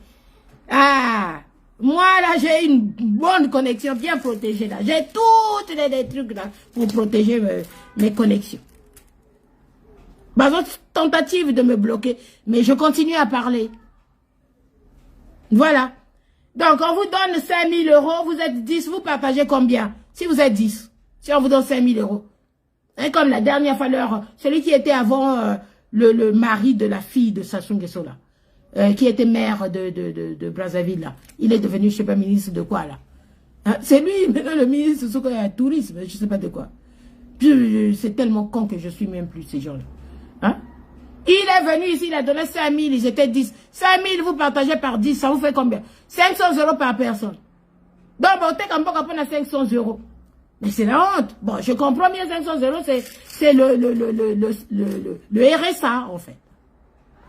Ah, moi, là, j'ai une bonne connexion bien protégée, là. J'ai toutes les trucs, là, pour protéger mes connexions. Bah, votre tentative de me bloquer. Mais je continue à parler. Voilà. Donc, on vous donne 5 000 euros, vous êtes 10, vous partagez combien? Si vous êtes 10, si on vous donne 5 000 euros. Et comme la dernière fois, celui qui était avant le mari de la fille de Sassou Nguesso, là, qui était maire de Brazzaville, là. Il est devenu, je ne sais pas, ministre de quoi, là. Hein? C'est lui, maintenant, le ministre du tourisme, je ne sais pas de quoi. C'est tellement con que je suis même plus ces gens-là. Hein? Il est venu ici, il a donné 5 000, ils étaient 10. 5 000, vous partagez par 10, ça vous fait combien? 500 euros par personne. Donc, bon, t'es comme pas qu'on a 500 euros. Mais c'est la honte. Bon, je comprends bien 500 euros, c'est le RSA, en fait.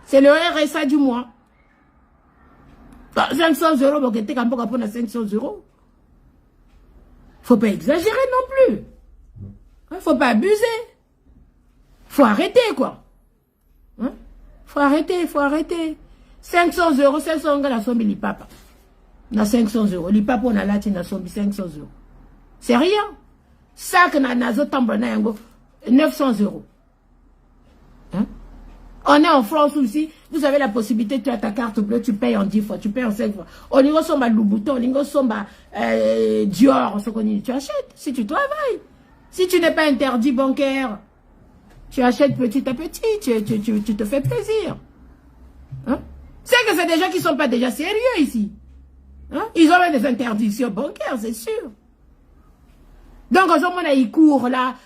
C'est le RSA du mois. Bon, 500 euros, bon, t'es comme pas qu'on a 500 euros. Faut pas exagérer non plus. Faut pas abuser. Faut arrêter, quoi. Hein? Faut arrêter. 500 euros, 500 euros, la somme, il papa. Na 500 euros. Il papa, on a là, na somme, 500 euros. C'est rien. Ça, que na nazo tambre na yango, 900 euros. Hein? On est en France aussi, vous avez la possibilité, tu as ta carte bleue, tu payes en 10 fois, tu payes en 5 fois. Au niveau somba Louboutin, au niveau somba Dior, tu achètes, si tu travailles. Si tu n'es pas interdit bancaire, tu achètes petit à petit, tu te fais plaisir. Hein? C'est que c'est des gens qui ne sont pas déjà sérieux ici. Hein? Ils ont des interdictions bancaires, c'est sûr. Donc, en ce moment, ils courent là,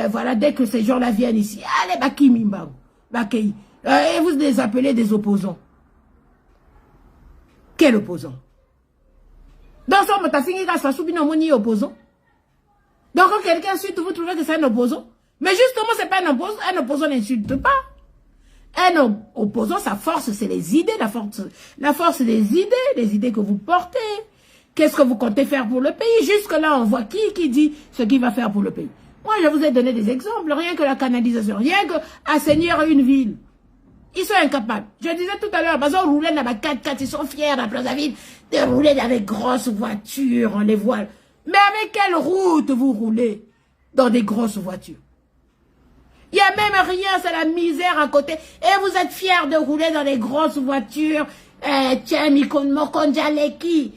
voilà, dès que ces gens-là viennent ici, allez, Bakimimba, Bakei. Et vous les appelez des opposants. Quel opposant? Dans son motafingika, ça soubine au moni opposant. Donc, quand quelqu'un insulte, vous trouvez que c'est un opposant. Mais justement, c'est pas un opposant n'insulte pas. Un opposant, sa force, c'est les idées, la force des idées, les idées que vous portez. Qu'est-ce que vous comptez faire pour le pays? Jusque-là, on voit qui dit ce qu'il va faire pour le pays. Moi, je vous ai donné des exemples, rien que la canalisation, rien que assainir une ville. Ils sont incapables. Je disais tout à l'heure, ils ont roulé dans la 4x4, ils sont fiers à Brazzaville de rouler avec grosses voitures, les voiles. Mais avec quelle route vous roulez dans des grosses voitures? Il n'y a même rien, c'est la misère à côté. Et vous êtes fiers de rouler dans des grosses voitures. Tiens, Mokonjaleki.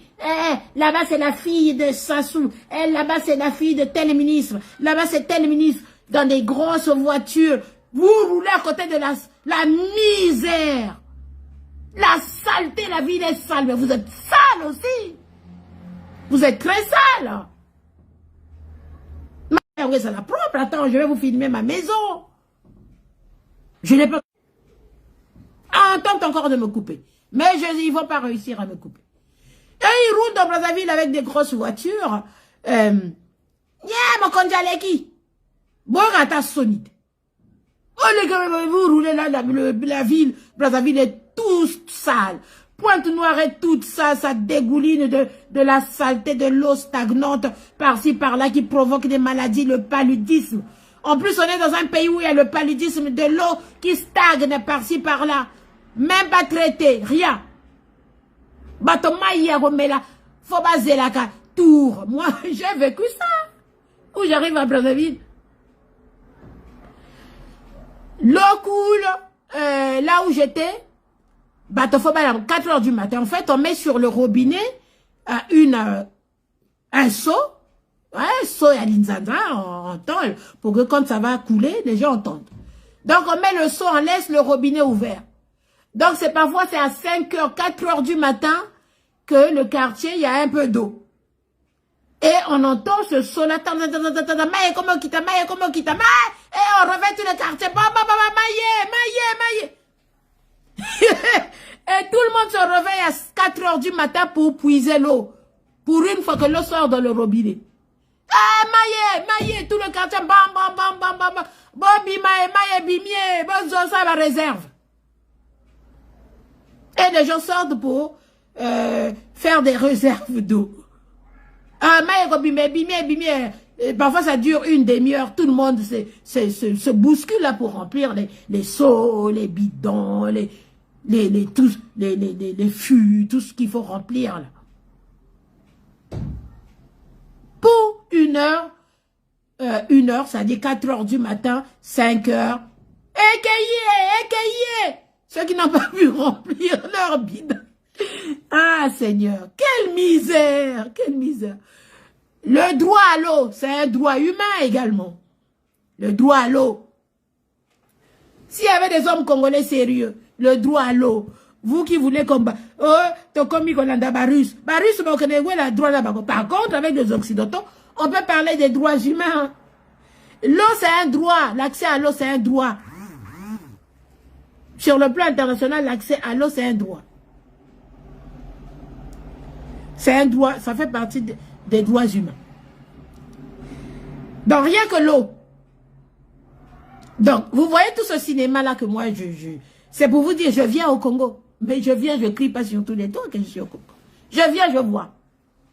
Là-bas, c'est la fille de Sassou. Là-bas, c'est la fille de tel ministre. Là-bas, c'est tel ministre. Dans des grosses voitures. Vous roulez à côté de la misère. La saleté, la ville est sale. Mais vous êtes sale aussi. Vous êtes très sale. Oui, c'est la propre. Attends, je vais vous filmer ma maison. Je n'ai pas... On tente encore de me couper. Mais ils ne vont pas réussir à me couper. Et ils roulent dans Brazzaville avec des grosses voitures. Mokonjaleki. Borata sonide. Vous roulez là, la ville, Brazzaville est toute sale. Pointe-Noire est toute sale, ça dégouline de la saleté, de l'eau stagnante par-ci, par-là, qui provoque des maladies, le paludisme. En plus, on est dans un pays où il y a le paludisme, de l'eau qui stagne par-ci, par-là. Même pas traité, rien. Batomaïa Romela, Fobazelaka, Tour. Moi, j'ai vécu ça. Où j'arrive à Brazzaville. L'eau coule, là où j'étais, Batofoba à 4 h du matin. En fait, on met sur le robinet un seau. Ouais, seau à l'Inzandra, on entend, pour que quand ça va couler, les gens entendent. Donc, on met le seau, on laisse le robinet ouvert. Donc, c'est parfois, c'est à 5 h, 4 h du matin que le quartier, il y a un peu d'eau. Et on entend ce son-là, et on réveille tout le quartier, maïe. Et tout le monde se réveille à 4 h du matin pour puiser l'eau. Pour une fois que l'eau sort dans le robinet. Maïe, tout le quartier, bam. Bobi, maïe, bimie, bon, ça va réserve. Et les gens sortent pour faire des réserves d'eau. Parfois ça dure une demi-heure, tout le monde se bouscule là pour remplir les seaux, les bidons, les fûts, tout ce qu'il faut remplir là. Pour une heure, ça dit 4 h du matin, 5 h. Écaillé. Ceux qui n'ont pas pu remplir leur bidon. Ah, Seigneur, quelle misère, quelle misère. Le droit à l'eau, c'est un droit humain également. Le droit à l'eau. S'il y avait des hommes congolais sérieux, le droit à l'eau, vous qui voulez combattre, par contre, avec les Occidentaux, on peut parler des droits humains. L'eau, c'est un droit. L'accès à l'eau, c'est un droit. Sur le plan international, l'accès à l'eau, c'est un droit. C'est un droit, ça fait partie des droits humains. Donc, rien que l'eau. Donc, vous voyez tout ce cinéma-là que moi, c'est pour vous dire, je viens au Congo. Mais je viens, je crie pas sur tous les toits que je suis au Congo. Je viens, je vois.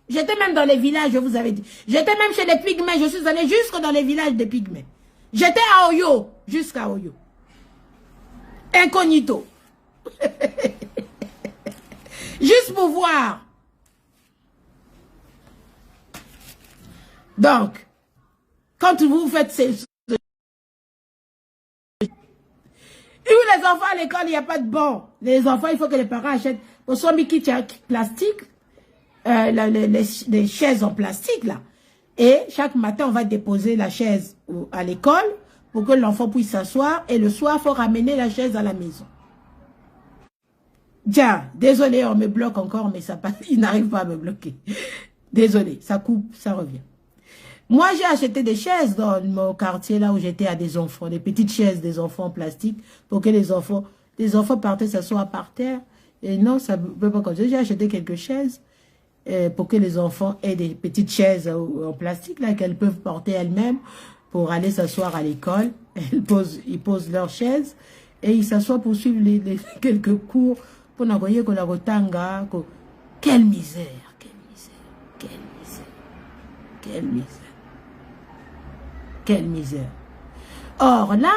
J'étais même dans les villages, je vous avais dit. J'étais même chez les Pygmées, je suis allé jusque dans les villages des Pygmées. J'étais à Oyo, jusqu'à Oyo. Incognito. Juste pour voir. Donc, quand vous faites ces... Et les enfants à l'école, il n'y a pas de bon. Les enfants, il faut que les parents achètent au Somiki plastique, les chaises en plastique, là. Et chaque matin, on va déposer la chaise à l'école pour que l'enfant puisse s'asseoir. Et le soir, il faut ramener la chaise à la maison. Tiens, désolé, on me bloque encore, mais ça passe, il n'arrive pas à me bloquer. Désolé, ça coupe, ça revient. Moi, j'ai acheté des chaises dans mon quartier, là où j'étais à des enfants, des petites chaises des enfants en plastique, pour que les enfants partaient s'asseoir par terre. Et non, ça ne peut pas continuer. J'ai acheté quelques chaises pour que les enfants aient des petites chaises en plastique, là, qu'elles peuvent porter elles-mêmes pour aller s'asseoir à l'école. Ils posent leurs chaises et ils s'assoient pour suivre quelques cours. Pour n'envoyer que la rotanga. Quelle misère, quelle misère, quelle misère, quelle misère. Quelle misère. Or là,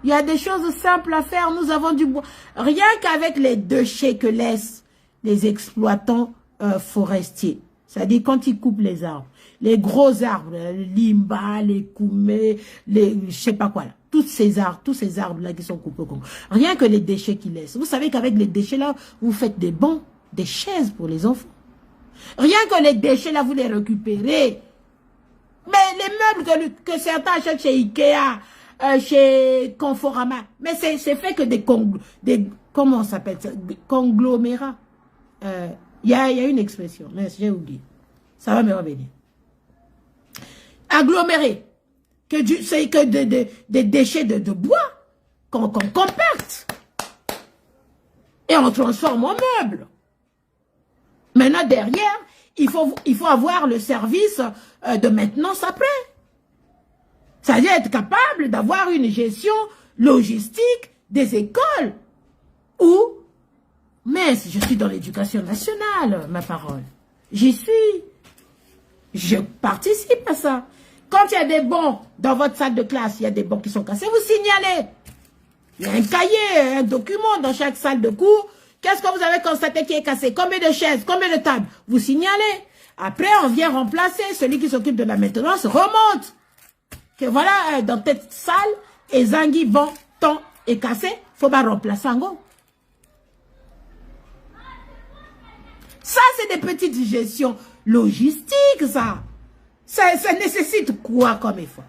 il y a des choses simples à faire. Nous avons du bois. Rien qu'avec les déchets que laissent les exploitants forestiers. C'est-à-dire quand ils coupent les arbres. Les gros arbres, les limba, les koumés, je sais pas quoi là. Tous ces arbres-là qui sont coupés. Rien que les déchets qu'ils laissent. Vous savez qu'avec les déchets-là, vous faites des bancs, des chaises pour les enfants. Rien que les déchets là, vous les récupérez. Mais les meubles que certains achètent chez Ikea, chez Conforama, mais c'est fait que des comment on s'appelle ça, conglomérats. Il y a une expression, mais j'ai oublié. Ça va me revenir. Aggloméré. C'est que des déchets de bois qu'on compacte. Et on transforme en meubles. Maintenant, derrière, il faut avoir le service de maintenance après. C'est-à-dire être capable d'avoir une gestion logistique des écoles. Ou, mais je suis dans l'éducation nationale, ma parole. J'y suis. Je participe à ça. Quand il y a des bons dans votre salle de classe, il y a des bons qui sont cassés, vous signalez. Il y a un cahier, un document dans chaque salle de cours. Qu'est-ce que vous avez constaté qui est cassé? Combien de chaises? Combien de tables? Vous signalez. Après, on vient remplacer. Celui qui s'occupe de la maintenance remonte. Que voilà, dans cette salle, et Zangi, bon, temps est cassé. Faut pas remplacer en gros. Ça, c'est des petites gestions logistiques, ça. Ça nécessite quoi comme effort?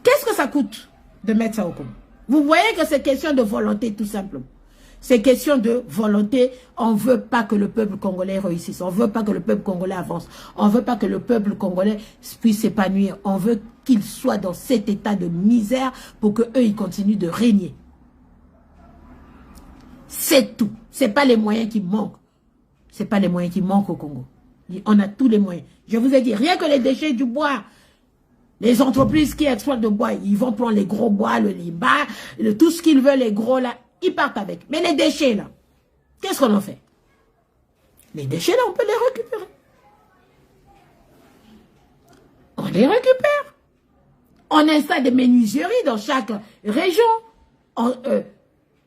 Qu'est-ce que ça coûte de mettre ça au commun? Vous voyez que c'est question de volonté, tout simplement. C'est question de volonté. On ne veut pas que le peuple congolais réussisse. On ne veut pas que le peuple congolais avance. On ne veut pas que le peuple congolais puisse s'épanouir. On veut qu'il soit dans cet état de misère pour qu'eux, ils continuent de régner. C'est tout. Ce n'est pas les moyens qui manquent. Ce n'est pas les moyens qui manquent au Congo. On a tous les moyens. Je vous ai dit, rien que les déchets du bois, les entreprises qui exploitent le bois, ils vont prendre les gros bois, le limba, tout ce qu'ils veulent, les gros là, ils partent avec. Mais les déchets là, qu'est-ce qu'on en fait? Les déchets là, on peut les récupérer. On les récupère. On installe des menuiseries dans chaque région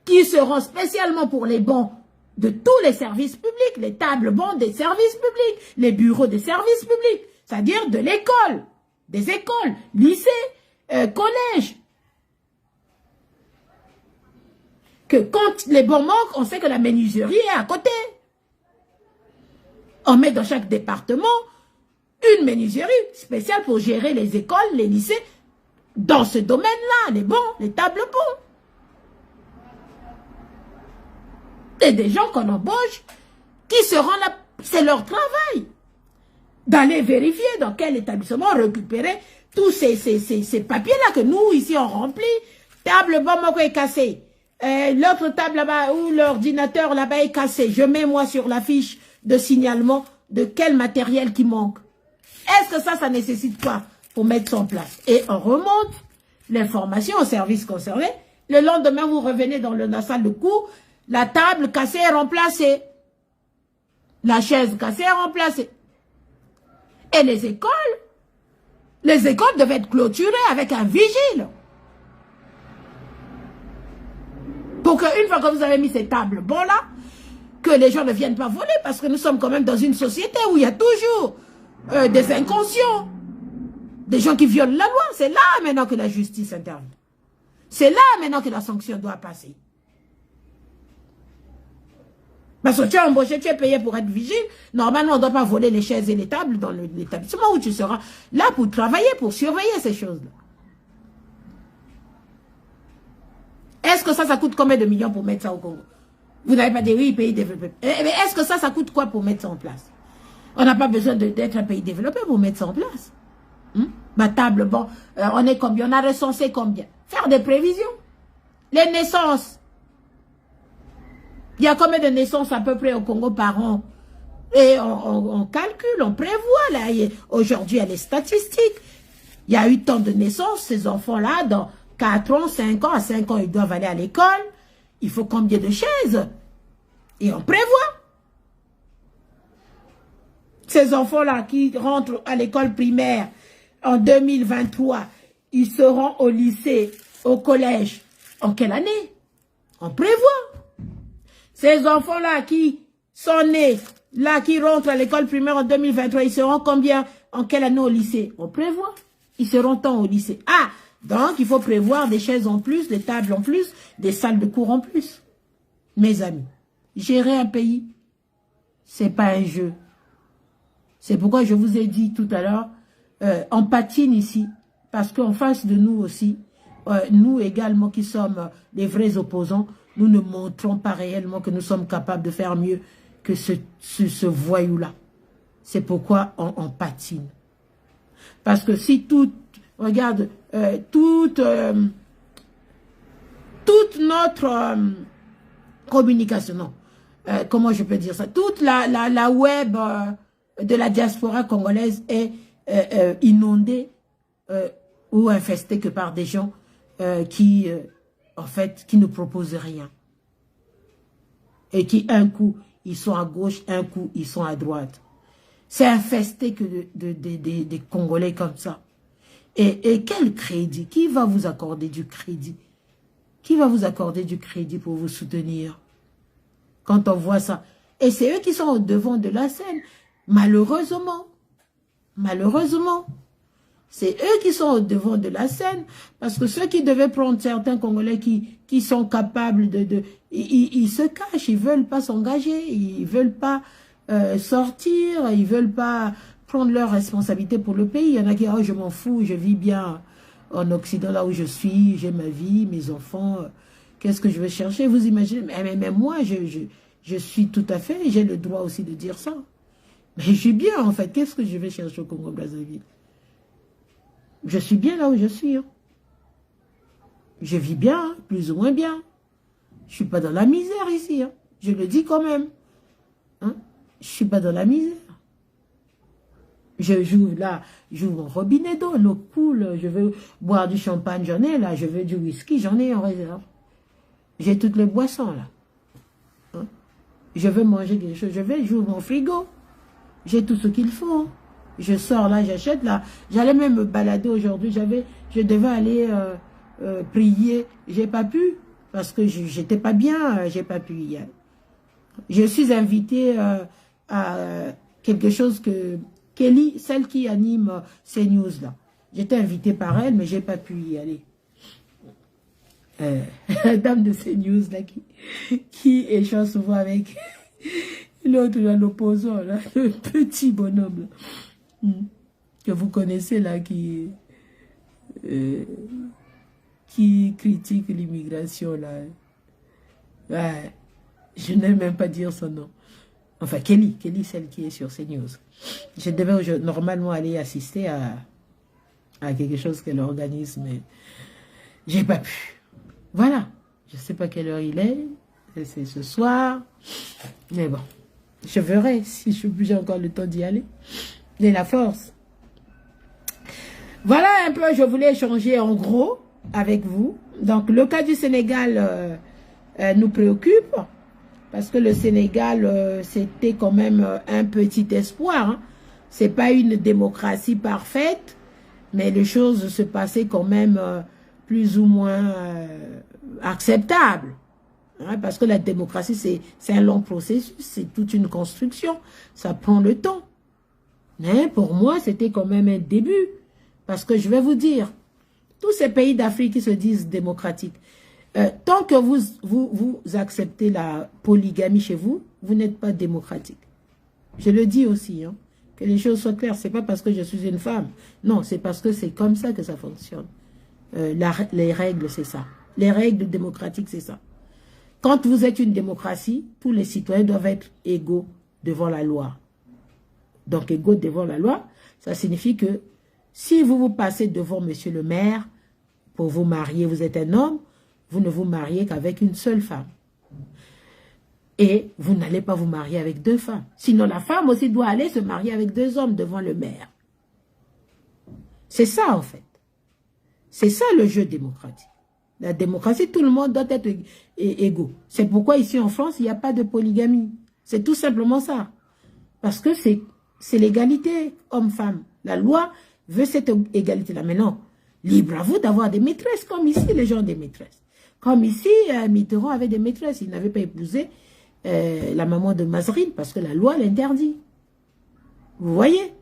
qui seront spécialement pour les bons de tous les services publics, les tables bancs des services publics, les bureaux des services publics, c'est-à-dire de l'école, des écoles, lycées, collèges. que quand les bons manquent, on sait que la menuiserie est à côté. On met dans chaque département une menuiserie spéciale pour gérer les écoles, les lycées, dans ce domaine-là, les bons, les tables bons. Et des gens qu'on embauche, qui seront là, c'est leur travail, d'aller vérifier dans quel établissement récupérer tous ces papiers-là que nous, ici, on remplit. Table bon, est cassée. L'autre table là-bas, ou l'ordinateur là-bas est cassé. Je mets moi sur la fiche de signalement de quel matériel qui manque. Est-ce que ça nécessite quoi pour mettre ça en place? Et on remonte l'information au service concerné. Le lendemain, vous revenez dans la salle de cours, la table cassée est remplacée. La chaise cassée est remplacée. Et les écoles devaient être clôturées avec un vigile. Pour qu'une fois que vous avez mis ces tables bon là, que les gens ne viennent pas voler, parce que nous sommes quand même dans une société où il y a toujours des inconscients, des gens qui violent la loi. C'est là maintenant que la justice intervient. C'est là maintenant que la sanction doit passer. Parce que tu es embauché, tu es payé pour être vigile. Normalement, on ne doit pas voler les chaises et les tables dans l'établissement où tu seras là pour travailler, pour surveiller ces choses-là. Est-ce que ça coûte combien de millions pour mettre ça au Congo? Vous n'avez pas dit oui, pays développé. Mais est-ce que ça coûte quoi pour mettre ça en place? On n'a pas besoin d'être un pays développé pour mettre ça en place. Ma table, bon, on est combien? On a recensé combien? Faire des prévisions. Les naissances. Il y a combien de naissances à peu près au Congo par an? Et on calcule, on prévoit. Là, aujourd'hui, il y a les statistiques. Il y a eu tant de naissances, ces enfants-là, dans 4 ans, 5 ans, à 5 ans, ils doivent aller à l'école. Il faut combien de chaises? Et on prévoit. Ces enfants-là qui rentrent à l'école primaire en 2023, ils seront au lycée, au collège. En quelle année? On prévoit. Ces enfants-là qui sont nés, là, qui rentrent à l'école primaire en 2023, ils seront combien? En quelle année au lycée? On prévoit. Ils seront tant au lycée. Ah, donc il faut prévoir des chaises en plus, des tables en plus, des salles de cours en plus. Mes amis, gérer un pays, c'est pas un jeu. C'est pourquoi je vous ai dit tout à l'heure, on patine ici, parce qu'en face de nous aussi, nous également qui sommes les vrais opposants, nous ne montrons pas réellement que nous sommes capables de faire mieux que ce voyou-là. C'est pourquoi on patine. Parce que si regarde, toute notre communication, non, comment je peux dire ça, toute la web de la diaspora congolaise est inondée ou infestée que par des gens qui, en fait, qui ne proposent rien. Et qui, un coup, ils sont à gauche, un coup, ils sont à droite. C'est infesté que des Congolais comme ça. Et quel crédit? Qui va vous accorder du crédit? Qui va vous accorder du crédit pour vous soutenir? Quand on voit ça. Et c'est eux qui sont au devant de la scène. Malheureusement. Malheureusement. C'est eux qui sont au devant de la scène. Parce que ceux qui devaient prendre certains Congolais qui sont capables ils se cachent, ils ne veulent pas s'engager, ils ne veulent pas sortir, ils ne veulent pas prendre leurs responsabilités pour le pays. Il y en a qui disent, oh, je m'en fous, je vis bien en Occident, là où je suis, j'ai ma vie, mes enfants, qu'est-ce que je vais chercher? Vous imaginez, mais moi, je suis tout à fait, j'ai le droit aussi de dire ça. Mais je suis bien, en fait, qu'est-ce que je vais chercher au Congo-Brazzaville? Je suis bien là où je suis. Hein. Je vis bien, hein, plus ou moins bien. Je ne suis pas dans la misère ici. Hein. Je le dis quand même. Hein. Je ne suis pas dans la misère. J'ouvre mon robinet d'eau, l'eau coule, je veux boire du champagne, j'en ai là, je veux du whisky, j'en ai en réserve. J'ai toutes les boissons là. Hein? Je veux manger quelque chose, j'ouvre mon frigo. J'ai tout ce qu'il faut. Hein. Je sors là, j'achète là. J'allais même me balader aujourd'hui, je devais aller prier, j'ai pas pu, parce que j'étais pas bien, j'ai pas pu y aller. Je suis invitée à quelque chose que Kelly, celle qui anime ces news-là. J'étais invitée par elle, mais j'ai pas pu y aller. la dame de CNews là, qui échange souvent avec l'autre, l'opposant, là, le petit bonhomme là, que vous connaissez là, qui critique l'immigration là. Ouais, je n'aime même pas dire son nom. Enfin, Kelly, celle qui est sur CNews. Je devais normalement aller assister à quelque chose qu'elle organise, mais j'ai pas pu. Voilà. Je sais pas quelle heure il est. C'est ce soir. Mais bon, je verrai si j'ai encore le temps d'y aller. J'ai la force. Voilà un peu, je voulais échanger en gros avec vous. Donc, le cas du Sénégal nous préoccupe. Parce que le Sénégal, c'était quand même un petit espoir. Hein. C'est pas une démocratie parfaite, mais les choses se passaient quand même plus ou moins acceptables. Hein, parce que la démocratie, c'est un long processus, c'est toute une construction. Ça prend le temps. Mais pour moi, c'était quand même un début. Parce que je vais vous dire, tous ces pays d'Afrique qui se disent démocratiques, tant que vous acceptez la polygamie chez vous, vous n'êtes pas démocratique. Je le dis aussi, hein, que les choses soient claires. C'est pas parce que je suis une femme. Non, c'est parce que c'est comme ça que ça fonctionne. Les règles, c'est ça. Les règles démocratiques, c'est ça. Quand vous êtes une démocratie, tous les citoyens doivent être égaux devant la loi. Donc, égaux devant la loi, ça signifie que si vous passez devant monsieur le maire pour vous marier, vous êtes un homme, vous ne vous mariez qu'avec une seule femme. Et vous n'allez pas vous marier avec deux femmes. Sinon, la femme aussi doit aller se marier avec deux hommes devant le maire. C'est ça, en fait. C'est ça le jeu démocratique. La démocratie, tout le monde doit être égaux. C'est pourquoi ici en France, il n'y a pas de polygamie. C'est tout simplement ça. Parce que c'est l'égalité homme-femme. La loi veut cette égalité-là. Mais non, libre à vous d'avoir des maîtresses, comme ici, les gens ont des maîtresses. Comme ici, Mitterrand avait des maîtresses. Il n'avait pas épousé la maman de Mazrine parce que la loi l'interdit. Vous voyez?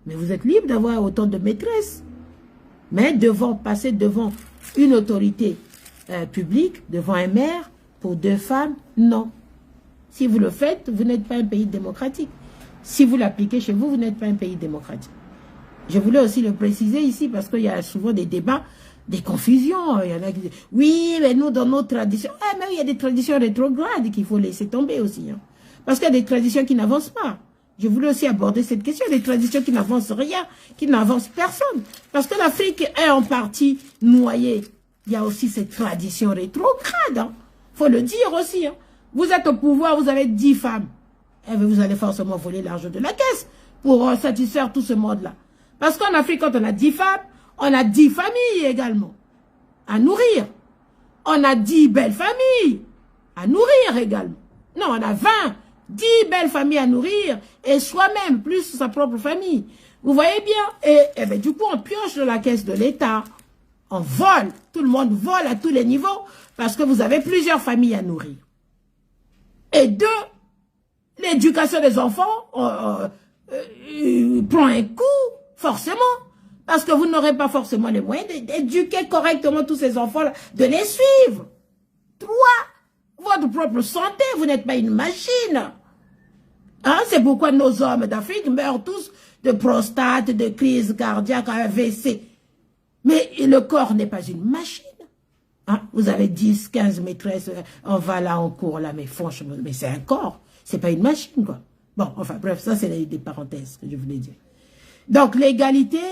Mais vous êtes libre d'avoir autant de maîtresses. Mais passer devant une autorité publique, devant un maire, pour deux femmes, non. Si vous le faites, vous n'êtes pas un pays démocratique. Si vous l'appliquez chez vous, vous n'êtes pas un pays démocratique. Je voulais aussi le préciser ici parce qu'il y a souvent des débats, des confusions. Il y en a qui disent, oui, mais nous, dans nos traditions, mais il y a des traditions rétrogrades qu'il faut laisser tomber aussi. Hein. Parce qu'il y a des traditions qui n'avancent pas. Je voulais aussi aborder cette question, des traditions qui n'avancent rien, qui n'avancent personne. Parce que l'Afrique est en partie noyée. Il y a aussi cette tradition rétrograde. Hein. Faut le dire aussi. Hein. Vous êtes au pouvoir, vous avez 10 femmes. Eh bien, vous allez forcément voler l'argent de la caisse pour satisfaire tout ce monde-là. Parce qu'en Afrique, quand on a 10 femmes, on a 10 familles également à nourrir. On a 10 belles familles à nourrir également. Non, on a 20, 10 belles familles à nourrir et soi-même, plus sa propre famille. Vous voyez bien? Et bien, du coup, on pioche dans la caisse de l'État. On vole. Tout le monde vole à tous les niveaux parce que vous avez plusieurs familles à nourrir. Et deux, l'éducation des enfants prend un coup, forcément. Parce que vous n'aurez pas forcément les moyens d'éduquer correctement tous ces enfants-là, de les suivre. Trois, votre propre santé, vous n'êtes pas une machine. Hein, c'est pourquoi nos hommes d'Afrique meurent tous de prostate, de crise cardiaque, AVC. Mais le corps n'est pas une machine. Hein, vous avez 10, 15 maîtresses, on va là, on court là, mais franchement, mais c'est un corps. C'est pas une machine, quoi. Bon, enfin, bref, ça, c'est des parenthèses que je voulais dire. Donc, l'égalité,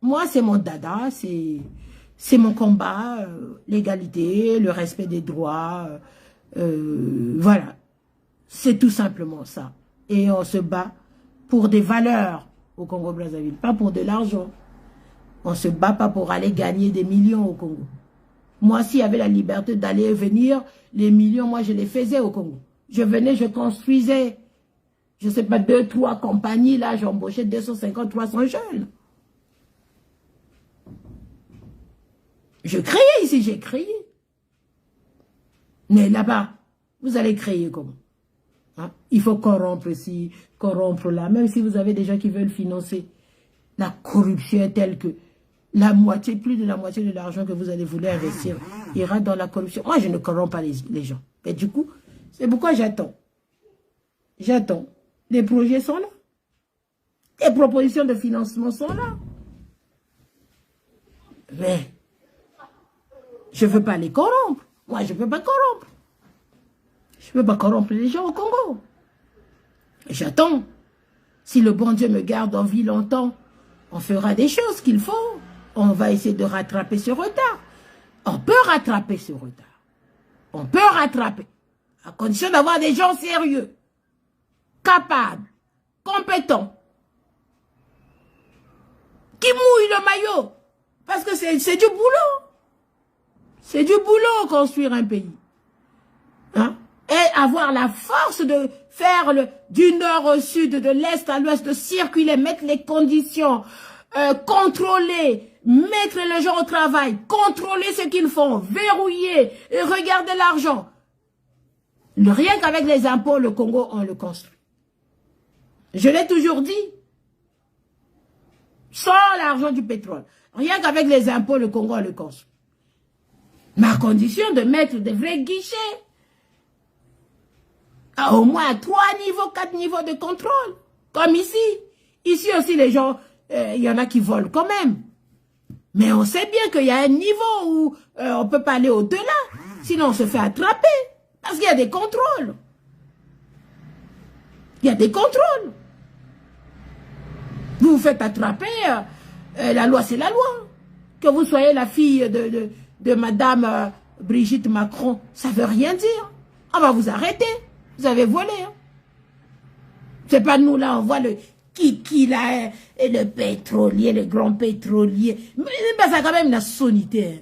moi, c'est mon dada, c'est mon combat, l'égalité, le respect des droits, voilà. C'est tout simplement ça. Et on se bat pour des valeurs au Congo-Brazzaville, pas pour de l'argent. On se bat pas pour aller gagner des millions au Congo. Moi, s'il y avait la liberté d'aller et venir, les millions, moi, je les faisais au Congo. Je venais, je construisais, je sais pas, 2, 3 compagnies, là, j'embauchais 250, 300 jeunes. Je créais ici, j'ai créé. Mais là-bas, vous allez créer comment? Hein? Il faut corrompre ici, corrompre là, même si vous avez des gens qui veulent financer. La corruption est telle que la moitié, plus de la moitié de l'argent que vous allez vouloir investir ira dans la corruption. Moi, je ne corromps pas les gens. Et du coup, c'est pourquoi j'attends. J'attends. Les projets sont là. Les propositions de financement sont là. Mais, je ne veux pas les corrompre. Moi, je ne peux pas corrompre. Je ne peux pas corrompre les gens au Congo. J'attends. Si le bon Dieu me garde en vie longtemps, on fera des choses qu'il faut. On va essayer de rattraper ce retard. On peut rattraper ce retard. On peut rattraper. À condition d'avoir des gens sérieux, capables, compétents, qui mouillent le maillot. Parce que c'est du boulot. C'est du boulot construire un pays. Hein? Et avoir la force de faire du nord au sud, de l'est à l'ouest, de circuler, mettre les conditions, contrôler, mettre les gens au travail, contrôler ce qu'ils font, verrouiller, et regarder l'argent. Rien qu'avec les impôts, le Congo, on le construit. Je l'ai toujours dit. Sans l'argent du pétrole. Rien qu'avec les impôts, le Congo, on le construit. Mais à condition de mettre des vrais guichets. À au moins 3 niveaux, 4 niveaux de contrôle. Comme ici. Ici aussi, les gens, il y en a qui volent quand même. Mais on sait bien qu'il y a un niveau où on ne peut pas aller au-delà. Sinon, on se fait attraper. Parce qu'il y a des contrôles. Il y a des contrôles. Vous vous faites attraper, la loi c'est la loi. Que vous soyez la fille de Madame Brigitte Macron, ça ne veut rien dire. On va vous arrêter. Vous avez volé. Hein. C'est pas nous là, on voit le qui là, et le pétrolier, le grand pétrolier. Mais ça a quand même la sonité. Hein.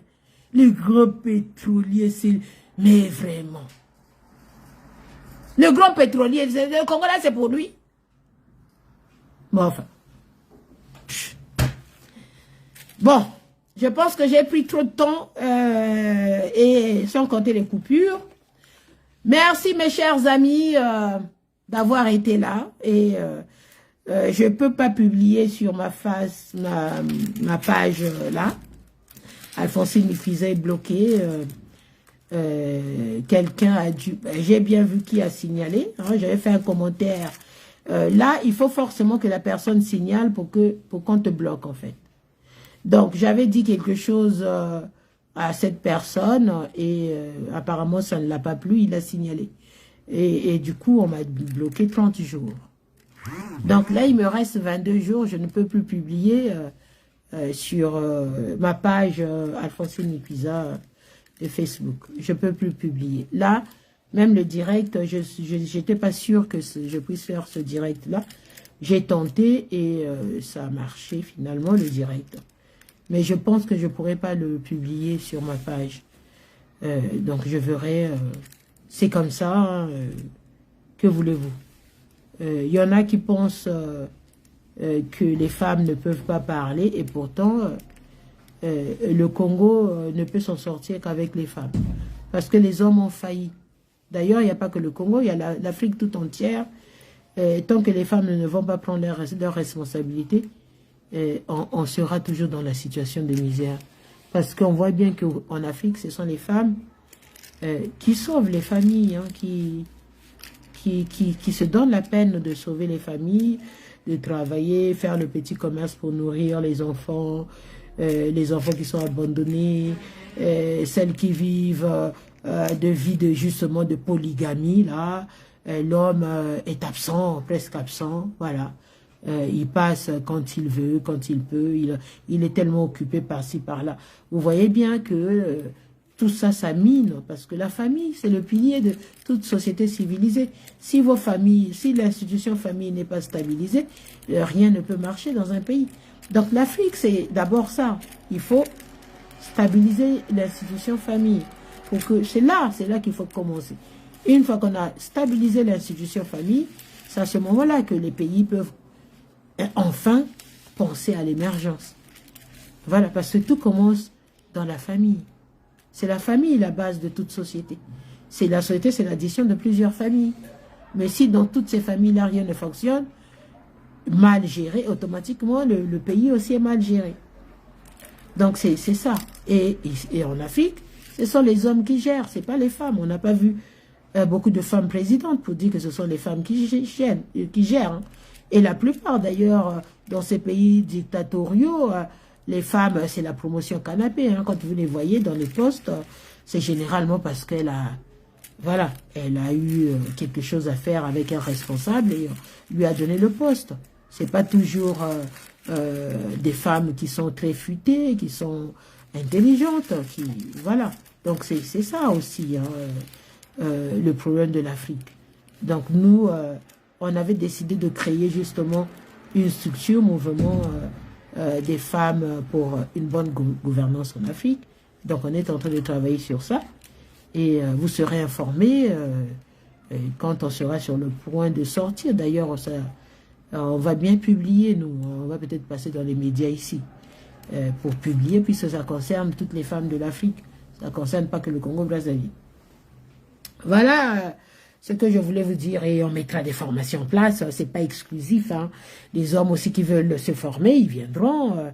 Le grand pétrolier, c'est... Mais vraiment. Le grand pétrolier, le Congo là, c'est pour lui. Bon, enfin. Bon, je pense que j'ai pris trop de temps et sans compter les coupures. Merci mes chers amis d'avoir été là et je ne peux pas publier sur ma page là. Alphonsine Mifisa est bloquée. Quelqu'un a dû... J'ai bien vu qui a signalé. Hein, j'avais fait un commentaire. Là, il faut forcément que la personne signale pour qu'on te bloque en fait. Donc, j'avais dit quelque chose à cette personne et apparemment, ça ne l'a pas plu, il a signalé. Et du coup, on m'a bloqué 30 jours. Donc là, il me reste 22 jours, je ne peux plus publier sur ma page Alphonsine Mifisa de Facebook. Je ne peux plus publier. Là, même le direct, je n'étais pas sûre que je puisse faire ce direct-là. J'ai tenté et ça a marché finalement, le direct. Mais je pense que je ne pourrais pas le publier sur ma page. Donc je verrai. C'est comme ça. Hein, que voulez-vous? Il y en a qui pensent que les femmes ne peuvent pas parler. Et pourtant, le Congo ne peut s'en sortir qu'avec les femmes. Parce que les hommes ont failli. D'ailleurs, il n'y a pas que le Congo, il y a l'Afrique tout entière. Tant que les femmes ne vont pas prendre leurs responsabilités, on sera toujours dans la situation de misère. Parce qu'on voit bien qu'en Afrique, ce sont les femmes qui sauvent les familles, hein, qui se donnent la peine de sauver les familles, de travailler, faire le petit commerce pour nourrir les enfants qui sont abandonnés, celles qui vivent de vie justement de polygamie, là. L'homme est absent, presque absent, voilà. Il passe quand il veut, quand il peut, il est tellement occupé par-ci, par-là. Vous voyez bien que tout ça, ça mine, parce que la famille, c'est le pilier de toute société civilisée. Si vos familles, si l'institution famille n'est pas stabilisée, rien ne peut marcher dans un pays. Donc l'Afrique, c'est d'abord ça. Il faut stabiliser l'institution famille. C'est là qu'il faut commencer. Une fois qu'on a stabilisé l'institution famille, c'est à ce moment-là que les pays peuvent enfin penser à l'émergence. Voilà, parce que tout commence dans la famille. C'est la famille la base de toute société. La société, c'est l'addition de plusieurs familles. Mais si dans toutes ces familles-là, rien ne fonctionne, mal géré, automatiquement, le pays aussi est mal géré. Donc c'est ça. Et en Afrique, ce sont les hommes qui gèrent, c'est pas les femmes. On n'a pas vu beaucoup de femmes présidentes pour dire que ce sont les femmes qui gèrent. Hein. Et la plupart d'ailleurs, dans ces pays dictatoriaux, les femmes, c'est la promotion canapé. Hein. Quand vous les voyez dans les postes, c'est généralement parce qu'elle a, voilà, elle a eu quelque chose à faire avec un responsable et lui a donné le poste. C'est pas toujours des femmes qui sont très futées, qui sont intelligentes, qui, voilà. Donc c'est ça aussi, hein, le problème de l'Afrique. Donc nous, on avait décidé de créer justement une structure, mouvement des femmes pour une bonne gouvernance en Afrique. Donc on est en train de travailler sur ça. Et vous serez informés quand on sera sur le point de sortir. D'ailleurs, on va bien publier, nous. On va peut-être passer dans les médias ici pour publier, puisque ça concerne toutes les femmes de l'Afrique. Ça ne concerne pas que le Congo-Brazzaville. Voilà ce que je voulais vous dire. Et on mettra des formations en place. Ce n'est pas exclusif. Hein. Les hommes aussi qui veulent se former, ils viendront.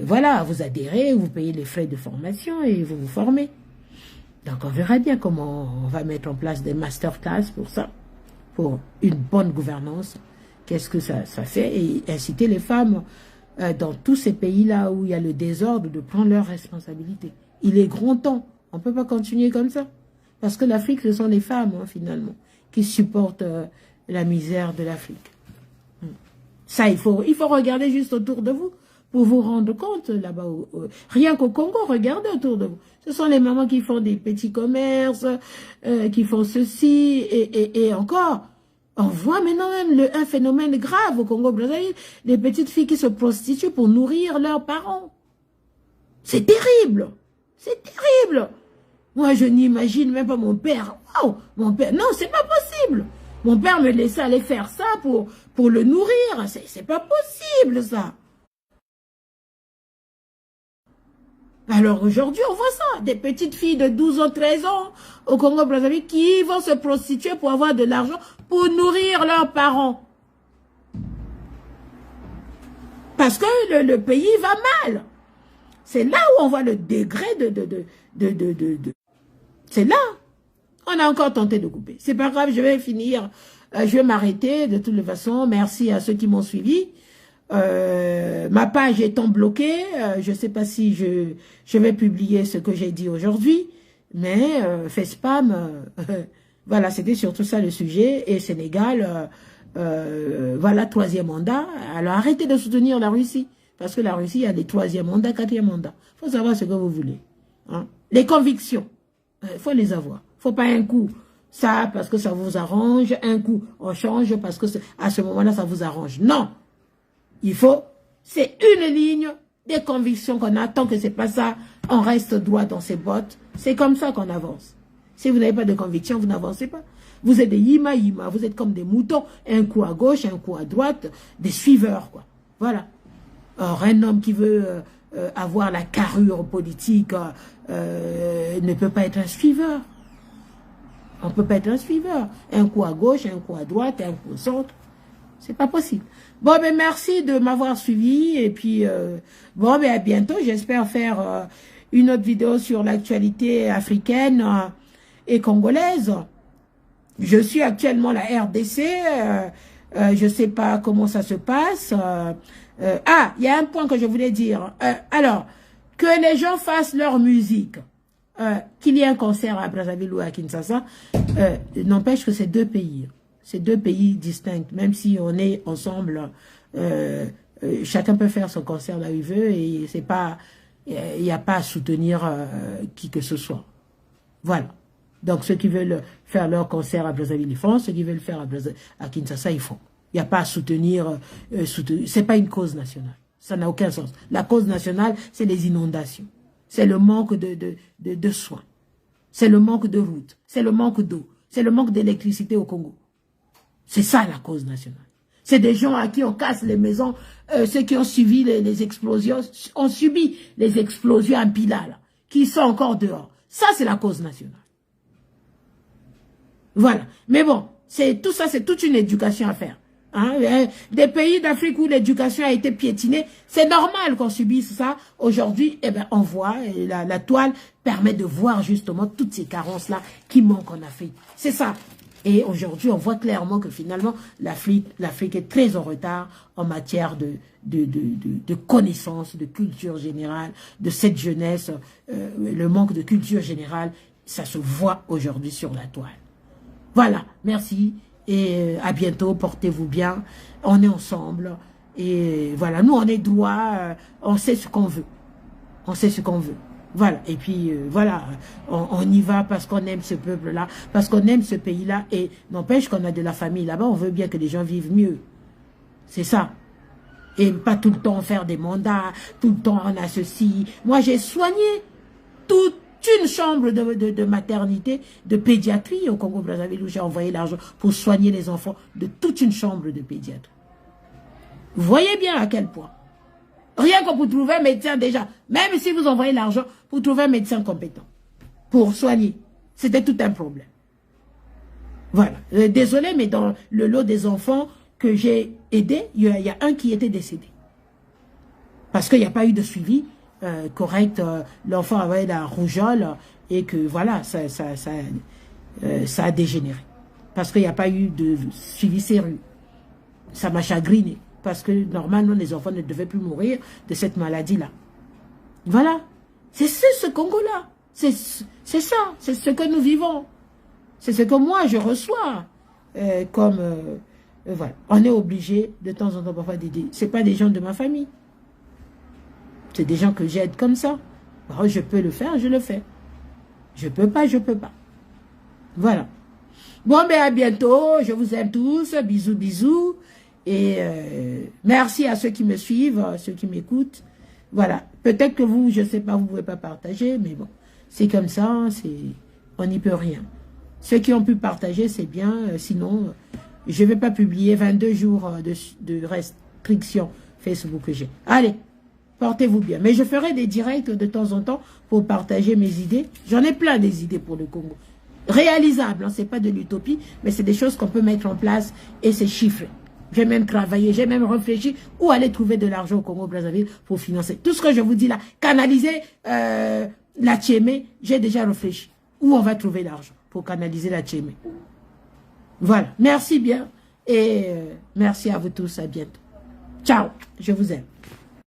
Voilà, vous adhérez, vous payez les frais de formation et vous vous formez. Donc on verra bien comment on va mettre en place des masterclass pour ça, pour une bonne gouvernance. Qu'est-ce que ça fait? Et inciter les femmes dans tous ces pays-là où il y a le désordre de prendre leurs responsabilités. Il est grand temps. On ne peut pas continuer comme ça. Parce que l'Afrique, ce sont les femmes, hein, finalement, qui supportent la misère de l'Afrique. Ça, il faut regarder juste autour de vous pour vous rendre compte, là-bas, rien qu'au Congo, regardez autour de vous. Ce sont les mamans qui font des petits commerces, qui font ceci, et encore, on voit maintenant même un phénomène grave au Congo-Brazzaville, des petites filles qui se prostituent pour nourrir leurs parents. C'est terrible, c'est terrible. Moi, je n'imagine même pas mon père. Wow, mon père, non, c'est pas possible. Mon père me laissait aller faire ça pour le nourrir, c'est pas possible, ça. Alors aujourd'hui, on voit ça, des petites filles de 12 ans, 13 ans au Congo-Brazzaville qui vont se prostituer pour avoir de l'argent pour nourrir leurs parents. Parce que le pays va mal. C'est là où on voit le degré c'est là. On a encore tenté de couper. C'est pas grave, je vais finir, je vais m'arrêter de toutes les façons. Merci à ceux qui m'ont suivi. Ma page étant bloquée, je ne sais pas si je vais publier ce que j'ai dit aujourd'hui, mais fait spam, voilà, c'était surtout ça le sujet. Et Sénégal, voilà, 3e mandat. Alors arrêtez de soutenir la Russie, parce que la Russie a des 3e mandats, 4e mandats. Il faut savoir ce que vous voulez. Hein. Les convictions, il faut les avoir. Il ne faut pas un coup, ça parce que ça vous arrange, un coup on change parce que à ce moment-là ça vous arrange. Non. Il faut, c'est une ligne des convictions qu'on a. Tant que c'est pas ça, on reste droit dans ses bottes. C'est comme ça qu'on avance. Si vous n'avez pas de conviction, vous n'avancez pas. Vous êtes des yima-yima, vous êtes comme des moutons, un coup à gauche, un coup à droite, des suiveurs, quoi. Voilà. Or, un homme qui veut avoir la carrure politique ne peut pas être un suiveur. On ne peut pas être un suiveur. Un coup à gauche, un coup à droite, un coup au centre. C'est pas possible. Bon, ben merci de m'avoir suivi. Et puis, bon, ben à bientôt. J'espère faire une autre vidéo sur l'actualité africaine et congolaise. Je suis actuellement à la RDC. Je sais pas comment ça se passe. Ah, il y a un point que je voulais dire. Alors, que les gens fassent leur musique. Qu'il y ait un concert à Brazzaville ou à Kinshasa, n'empêche que c'est 2 pays. C'est 2 pays distincts, même si on est ensemble, chacun peut faire son concert là où il veut et c'est pas, il n'y a pas à soutenir qui que ce soit. Voilà. Donc ceux qui veulent faire leur concert à Brazzaville, ils font. Ceux qui veulent faire à Kinshasa, ils font. Il n'y a pas à soutenir, c'est pas une cause nationale. Ça n'a aucun sens. La cause nationale, c'est les inondations. C'est le manque de soins. C'est le manque de routes. C'est le manque d'eau. C'est le manque d'électricité au Congo. C'est ça la cause nationale. C'est des gens à qui on casse les maisons, ceux qui ont suivi les explosions, ont subi les explosions à Pila, là, qui sont encore dehors. Ça, c'est la cause nationale. Voilà. Mais bon, tout ça, c'est toute une éducation à faire. Hein, des pays d'Afrique où l'éducation a été piétinée, c'est normal qu'on subisse ça. Aujourd'hui, eh ben, on voit, la toile permet de voir justement toutes ces carences-là qui manquent en Afrique. C'est ça. Et aujourd'hui, on voit clairement que finalement, l'Afrique est très en retard en matière de connaissances, de culture générale, de cette jeunesse. Le manque de culture générale, ça se voit aujourd'hui sur la toile. Voilà, merci. Et à bientôt, portez-vous bien. On est ensemble. Et voilà, nous, on est droit. On sait ce qu'on veut. On sait ce qu'on veut. Voilà, et puis voilà, on y va parce qu'on aime ce peuple-là, parce qu'on aime ce pays-là, et n'empêche qu'on a de la famille là-bas, on veut bien que les gens vivent mieux. C'est ça. Et pas tout le temps faire des mandats, tout le temps on a ceci. Moi, j'ai soigné toute une chambre de maternité, de pédiatrie au Congo-Brazzaville, où j'ai envoyé l'argent pour soigner les enfants de toute une chambre de pédiatrie. Vous voyez bien à quel point. Rien que pour trouver un médecin déjà, même si vous envoyez l'argent, pour trouver un médecin compétent, pour soigner, c'était tout un problème. Voilà. Désolé, mais dans le lot des enfants que j'ai aidés, il y a un qui était décédé. Parce qu'il n'y a pas eu de suivi correct. L'enfant avait la rougeole et que voilà, ça a dégénéré. Parce qu'il n'y a pas eu de suivi sérieux. Ça m'a chagriné. Parce que normalement, les enfants ne devaient plus mourir de cette maladie-là. Voilà. C'est ce Congo-là. C'est ça. C'est ce que nous vivons. C'est ce que moi, je reçois. Voilà. On est obligé, de temps en temps, parfois, d'aider. Ce n'est pas des gens de ma famille. C'est des gens que j'aide comme ça. Alors, je peux le faire, je le fais. Je peux pas, je peux pas. Voilà. Bon, ben à bientôt. Je vous aime tous. Bisous, bisous. Et merci à ceux qui me suivent, à ceux qui m'écoutent. Voilà. Peut-être que vous, je ne sais pas, vous ne pouvez pas partager, mais bon, c'est comme ça, on n'y peut rien. Ceux qui ont pu partager, c'est bien. Sinon, je ne vais pas publier 22 jours de restriction Facebook que j'ai. Allez, portez-vous bien. Mais je ferai des directs de temps en temps pour partager mes idées. J'en ai plein des idées pour le Congo. Réalisables, hein, ce n'est pas de l'utopie, mais c'est des choses qu'on peut mettre en place et c'est chiffré. J'ai même travaillé, j'ai même réfléchi où aller trouver de l'argent au Congo-Brazzaville pour financer. Tout ce que je vous dis là, canaliser la Tchémé, j'ai déjà réfléchi. Où on va trouver l'argent pour canaliser la Tchémé. Voilà, merci bien et merci à vous tous, à bientôt. Ciao, je vous aime.